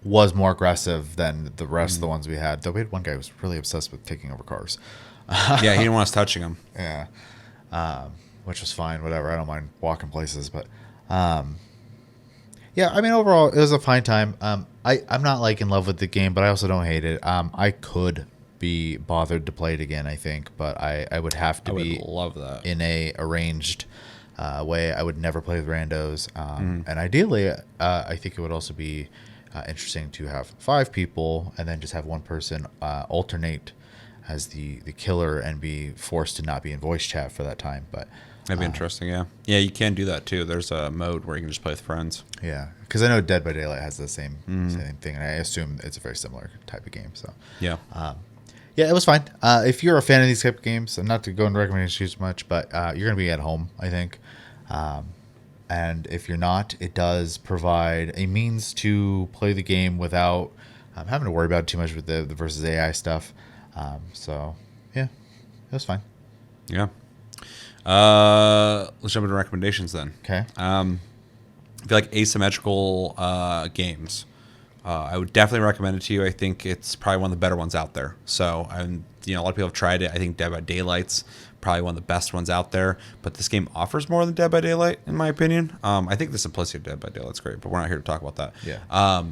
was more aggressive than the rest of the ones we had. Though we had one guy who was really obsessed with taking over cars. Yeah, he didn't want us touching him. Yeah. Which was fine, whatever. I don't mind walking places, but yeah, I mean, overall, it was a fine time. I'm not like in love with the game, but I also don't hate it. I could be bothered to play it again, I think, but I would have to be love that in a arranged way. I would never play with randos, and ideally, I think it would also be interesting to have 5 people and then just have one person alternate as the killer and be forced to not be in voice chat for that time, but. That'd be interesting, yeah. Yeah, you can do that too. There's a mode where you can just play with friends. Yeah, because I know Dead by Daylight has the same thing, and I assume it's a very similar type of game. So yeah, yeah, it was fine. If you're a fan of these type of games, and not to go into recommendations too much, but you're gonna be at home, I think. And if you're not, it does provide a means to play the game without having to worry about it too much with the versus AI stuff. So yeah, it was fine. Yeah. Let's jump into recommendations then. Okay. I feel like asymmetrical games. I would definitely recommend it to you. I think it's probably one of the better ones out there. So, a lot of people have tried it. I think Dead by Daylight's probably one of the best ones out there. But this game offers more than Dead by Daylight, in my opinion. I think the simplicity of Dead by Daylight's great, but we're not here to talk about that. Yeah.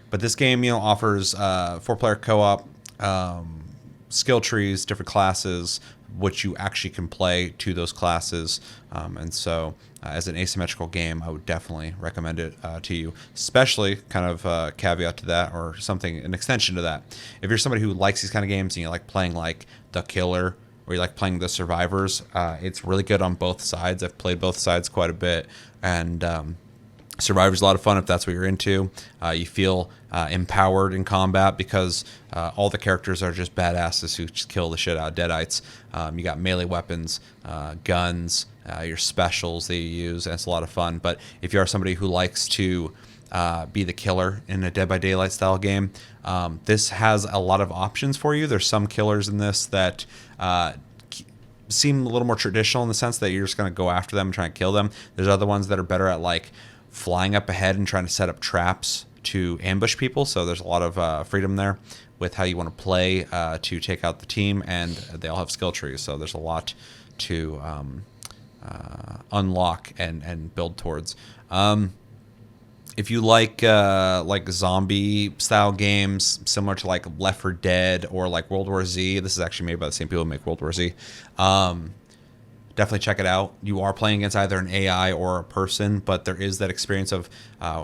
But this game, offers 4-player co-op, skill trees, different classes, which you actually can play to those classes. And so as an asymmetrical game, I would definitely recommend it to you, especially kind of caveat to that or something, an extension to that. If you're somebody who likes these kind of games and you like playing like The Killer or you like playing The Survivors, it's really good on both sides. I've played both sides quite a bit. And Survivor's a lot of fun if that's what you're into. You feel empowered in combat because all the characters are just badasses who just kill the shit out of deadites. You got melee weapons, guns, your specials that you use, and it's a lot of fun. But if you are somebody who likes to be the killer in a Dead by Daylight style game, this has a lot of options for you. There's some killers in this that seem a little more traditional in the sense that you're just going to go after them and try and kill them. There's other ones that are better at like flying up ahead and trying to set up traps to ambush people. So there's a lot of freedom there with how you want to play to take out the team, and they all have skill trees. So there's a lot to unlock and build towards. If you like zombie style games similar to like Left 4 Dead or like World War Z, this is actually made by the same people who make World War Z. Definitely check it out. You are playing against either an AI or a person, but there is that experience of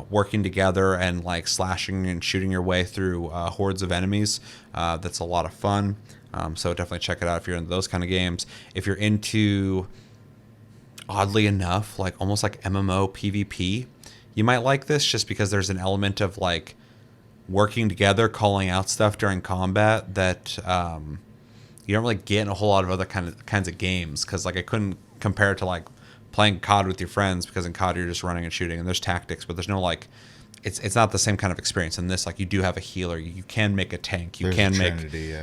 working together and like slashing and shooting your way through hordes of enemies. That's a lot of fun. So definitely check it out if you're into those kind of games. If you're into, oddly enough, like almost like MMO PvP, you might like this just because there's an element of like working together, calling out stuff during combat that you don't really get in a whole lot of other kinds of games, because like I couldn't compare it to like playing COD with your friends, because in COD you're just running and shooting and there's tactics, but there's no like it's not the same kind of experience. In this, like you do have a healer, you can make a tank, you can make Trinity,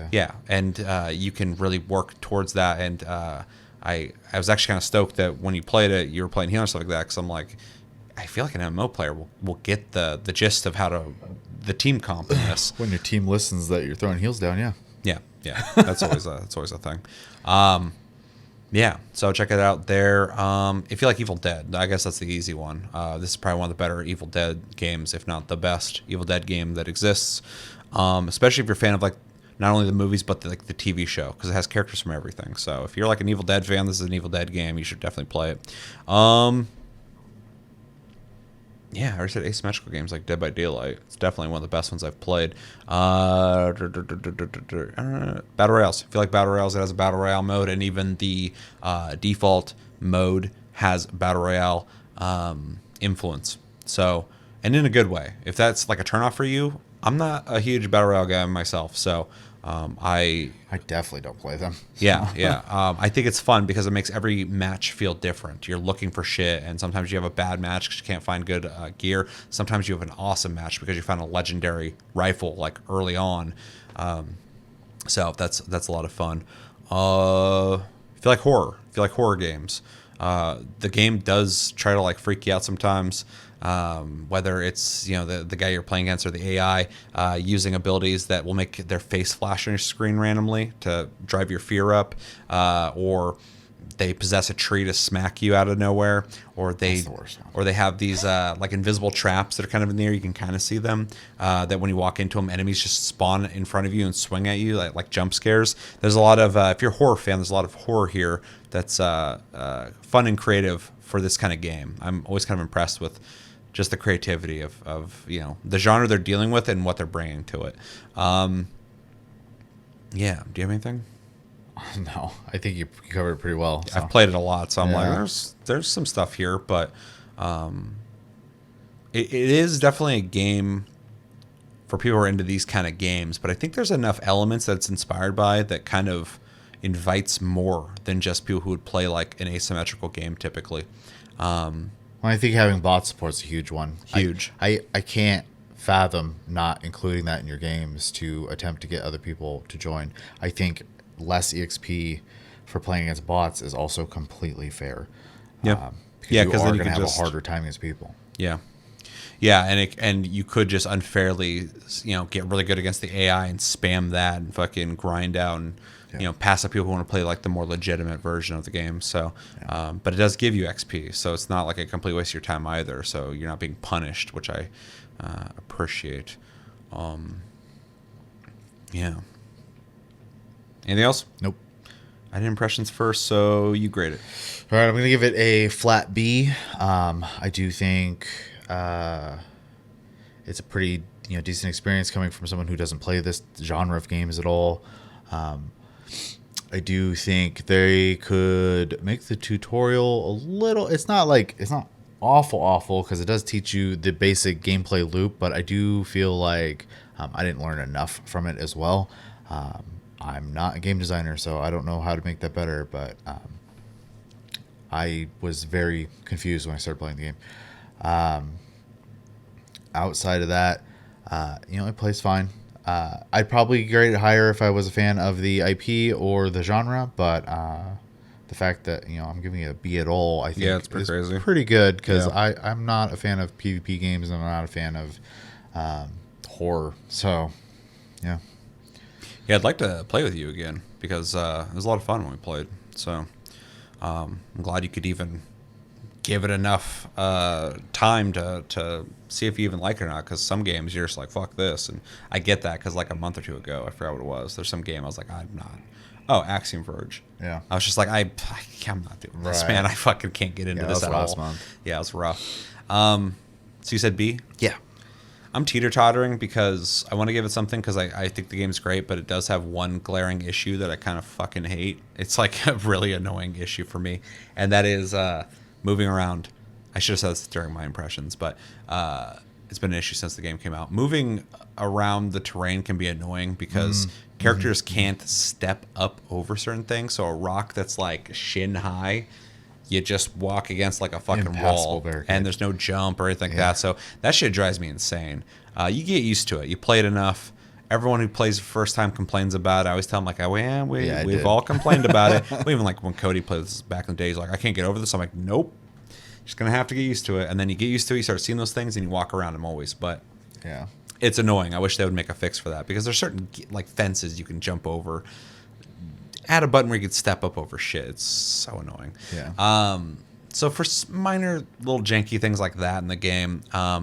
and you can really work towards that. And I was actually kind of stoked that when you played it, you were playing healer and stuff like that, because I'm like, I feel like an MMO player will get the gist of how to the team comp in this. When your team listens that you're throwing heals down, yeah. Yeah, that's always a thing. Yeah, so check it out there. If you like Evil Dead, I guess that's the easy one. This is probably one of the better Evil Dead games, if not the best Evil Dead game that exists. Especially if you're a fan of like not only the movies but like the TV show, because it has characters from everything. So if you're like an Evil Dead fan, this is an Evil Dead game. You should definitely play it. Yeah, I already said asymmetrical games like Dead by Daylight. It's definitely one of the best ones I've played. Battle Royales. If you like Battle Royales, it has a Battle Royale mode, and even the default mode has Battle Royale influence. So, and in a good way. If that's like a turnoff for you, I'm not a huge Battle Royale guy myself, so I definitely don't play them. yeah. I think it's fun because it makes every match feel different. You're looking for shit, and sometimes you have a bad match because you can't find good gear. Sometimes you have an awesome match because you found a legendary rifle like early on. So that's a lot of fun. If you like horror games, the game does try to like freak you out sometimes. Whether it's the guy you're playing against or the AI using abilities that will make their face flash on your screen randomly to drive your fear up, or they possess a tree to smack you out of nowhere, or they have these like invisible traps that are kind of in the air. You can kind of see them. That when you walk into them, enemies just spawn in front of you and swing at you like jump scares. There's a lot of if you're a horror fan, there's a lot of horror here that's fun and creative for this kind of game. I'm always kind of impressed with just the creativity of the genre they're dealing with and what they're bringing to it. Yeah. Do you have anything? No, I think you covered it pretty well. So. I've played it a lot, so I'm like, there's some stuff here, but it is definitely a game for people who are into these kind of games. But I think there's enough elements that it's inspired by that kind of invites more than just people who would play like an asymmetrical game typically. Well, I think having bot support's a huge one. Huge. I can't fathom not including that in your games to attempt to get other people to join. I think less EXP for playing against bots is also completely fair. Yeah. Because then you can have a harder time against people. Yeah. Yeah, and you could just unfairly, get really good against the AI and spam that and fucking grind out and pass up people who want to play like the more legitimate version of the game. So, but it does give you XP, so it's not like a complete waste of your time either. So you're not being punished, which I appreciate. Yeah. Anything else? Nope. I did impressions first, so you grade it. All right, I'm going to give it a flat B. I do think it's a pretty decent experience coming from someone who doesn't play this genre of games at all. I do think they could make the tutorial a little. It's not awful because it does teach you the basic gameplay loop, but I do feel like I didn't learn enough from it as well. I'm not a game designer, so I don't know how to make that better, but I was very confused when I started playing the game. Outside of that, it plays fine. I'd probably grade it higher if I was a fan of the IP or the genre, but the fact that I'm giving it a B at all, I think it's pretty crazy. Pretty good because I'm not a fan of PvP games and I'm not a fan of horror. So, yeah. Yeah, I'd like to play with you again because it was a lot of fun when we played. So I'm glad you could even give it enough time to see if you even like it or not, because some games you're just like, fuck this. And I get that because like a month or two ago, I forgot what it was. There's some game I was like, I'm not. Oh, Axiom Verge. Yeah. I was just like, I'm not doing this, man. I fucking can't get into this at all. Month. Yeah, it was rough. So you said B? Yeah. I'm teeter-tottering because I want to give it something because I think the game's great, but it does have one glaring issue that I kind of fucking hate. It's like a really annoying issue for me, and that is moving around. I should have said this during my impressions, but it's been an issue since the game came out. Moving around the terrain can be annoying because characters can't step up over certain things. So a rock that's like shin high, you just walk against like a fucking wall, and there's no jump or anything like that. So that shit drives me insane. You get used to it. You play it enough. Everyone who plays the first time complains about it. I always tell them like, we've all complained about it. Well, even like when Cody played this back in the day, he's like, I can't get over this. I'm like, nope. Just gonna have to get used to it. And then you get used to it, you start seeing those things, and you walk around them always. But yeah, it's annoying. I wish they would make a fix for that because there's certain like fences you can jump over add a button where you could step up over shit. It's so annoying. Yeah. So for minor little janky things like that in the game, I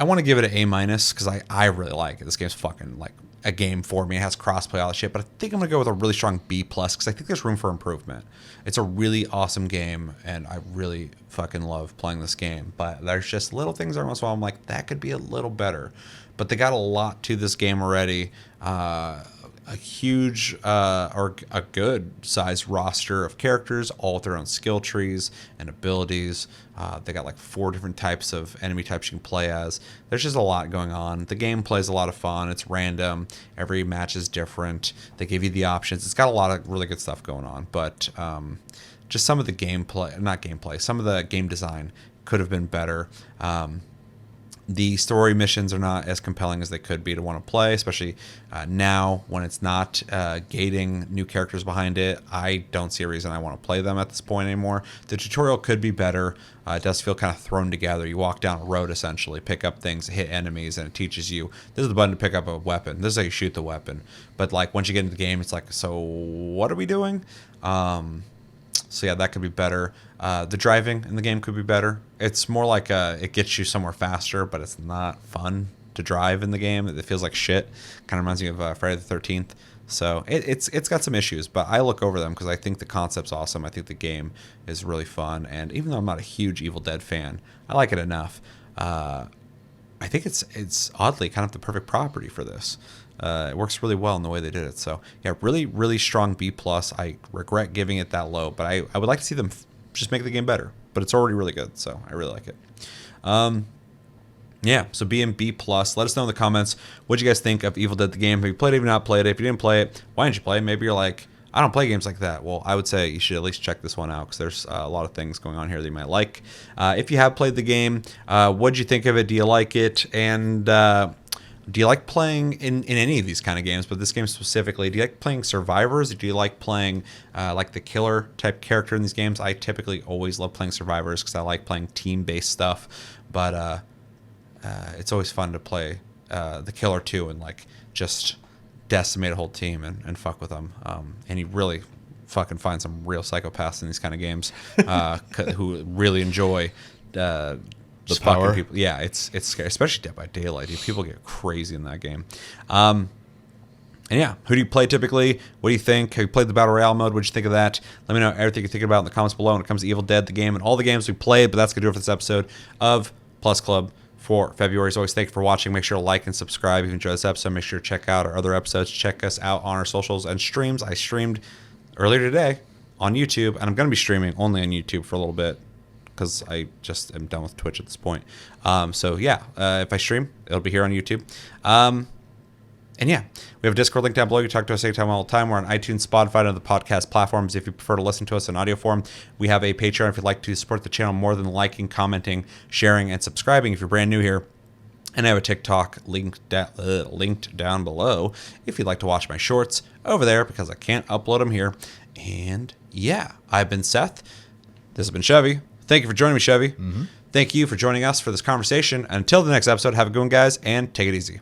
want to give it an A- because I really like it. This game's fucking like a game for me. It has crossplay, all that shit. But I think I'm gonna go with a really strong B+ because I think there's room for improvement. It's a really awesome game, and I really fucking love playing this game. But there's just little things every once in a while I'm like, that could be a little better. But they got a lot to this game already. A huge or a good sized roster of characters, all with their own skill trees and abilities. They got like 4 different types of enemy types you can play as. There's just a lot going on. The gameplay is a lot of fun. It's random. Every match is different. They give you the options. It's got a lot of really good stuff going on. But just some of the some of the game design could have been better. The story missions are not as compelling as they could be to want to play, especially now when it's not gating new characters behind it. I don't see a reason I want to play them at this point anymore. The tutorial could be better. It does feel kind of thrown together. You walk down a road, essentially, pick up things, hit enemies, and it teaches you, this is the button to pick up a weapon. This is how you shoot the weapon. But like once you get into the game, it's like, so what are we doing? So yeah, that could be better. The driving in the game could be better. It's more like it gets you somewhere faster, but it's not fun to drive in the game. It feels like shit. Kind of reminds me of Friday the 13th. So it's got some issues, but I look over them because I think the concept's awesome. I think the game is really fun, and even though I'm not a huge Evil Dead fan, I like it enough. I think it's oddly kind of the perfect property for this. It works really well in the way they did it. So yeah, really, really strong B+. I regret giving it that low, but I would like to see them just make the game better. But it's already really good, so I really like it. Yeah, so B and B+. Let us know in the comments, what you guys think of Evil Dead the game. Have you played it? Have you not played it? If you didn't play it, why didn't you play it? Maybe you're like, I don't play games like that. Well, I would say you should at least check this one out because there's a lot of things going on here that you might like. If you have played the game, what did you think of it? Do you like it? And do you like playing in any of these kind of games, but this game specifically? Do you like playing survivors? Or do you like playing like the killer type character in these games? I typically always love playing survivors because I like playing team-based stuff. But it's always fun to play the killer too and like just decimate a whole team and fuck with them. And you really fucking find some real psychopaths in these kind of games who really enjoy the power. People. Yeah, it's scary, especially Dead by Daylight. Dude. People get crazy in that game. And yeah, who do you play typically? What do you think? Have you played the Battle Royale mode? What did you think of that? Let me know everything you're thinking about in the comments below when it comes to Evil Dead, the game, and all the games we played. But that's going to do it for this episode of Plus Club for February. As always, thank you for watching. Make sure to like and subscribe if you enjoyed this episode. Make sure to check out our other episodes. Check us out on our socials and streams. I streamed earlier today on YouTube, and I'm going to be streaming only on YouTube for a little bit because I just am done with Twitch at this point. So yeah, if I stream, it'll be here on YouTube. And yeah, we have a Discord link down below. You can talk to us anytime, all the time. We're on iTunes, Spotify, and other podcast platforms. If you prefer to listen to us in audio form, we have a Patreon if you'd like to support the channel more than liking, commenting, sharing, and subscribing if you're brand new here. And I have a TikTok linked down below if you'd like to watch my shorts over there because I can't upload them here. And yeah, I've been Seth. This has been Chevy. Thank you for joining me, Chevy. Mm-hmm. Thank you for joining us for this conversation. Until the next episode, have a good one, guys, and take it easy.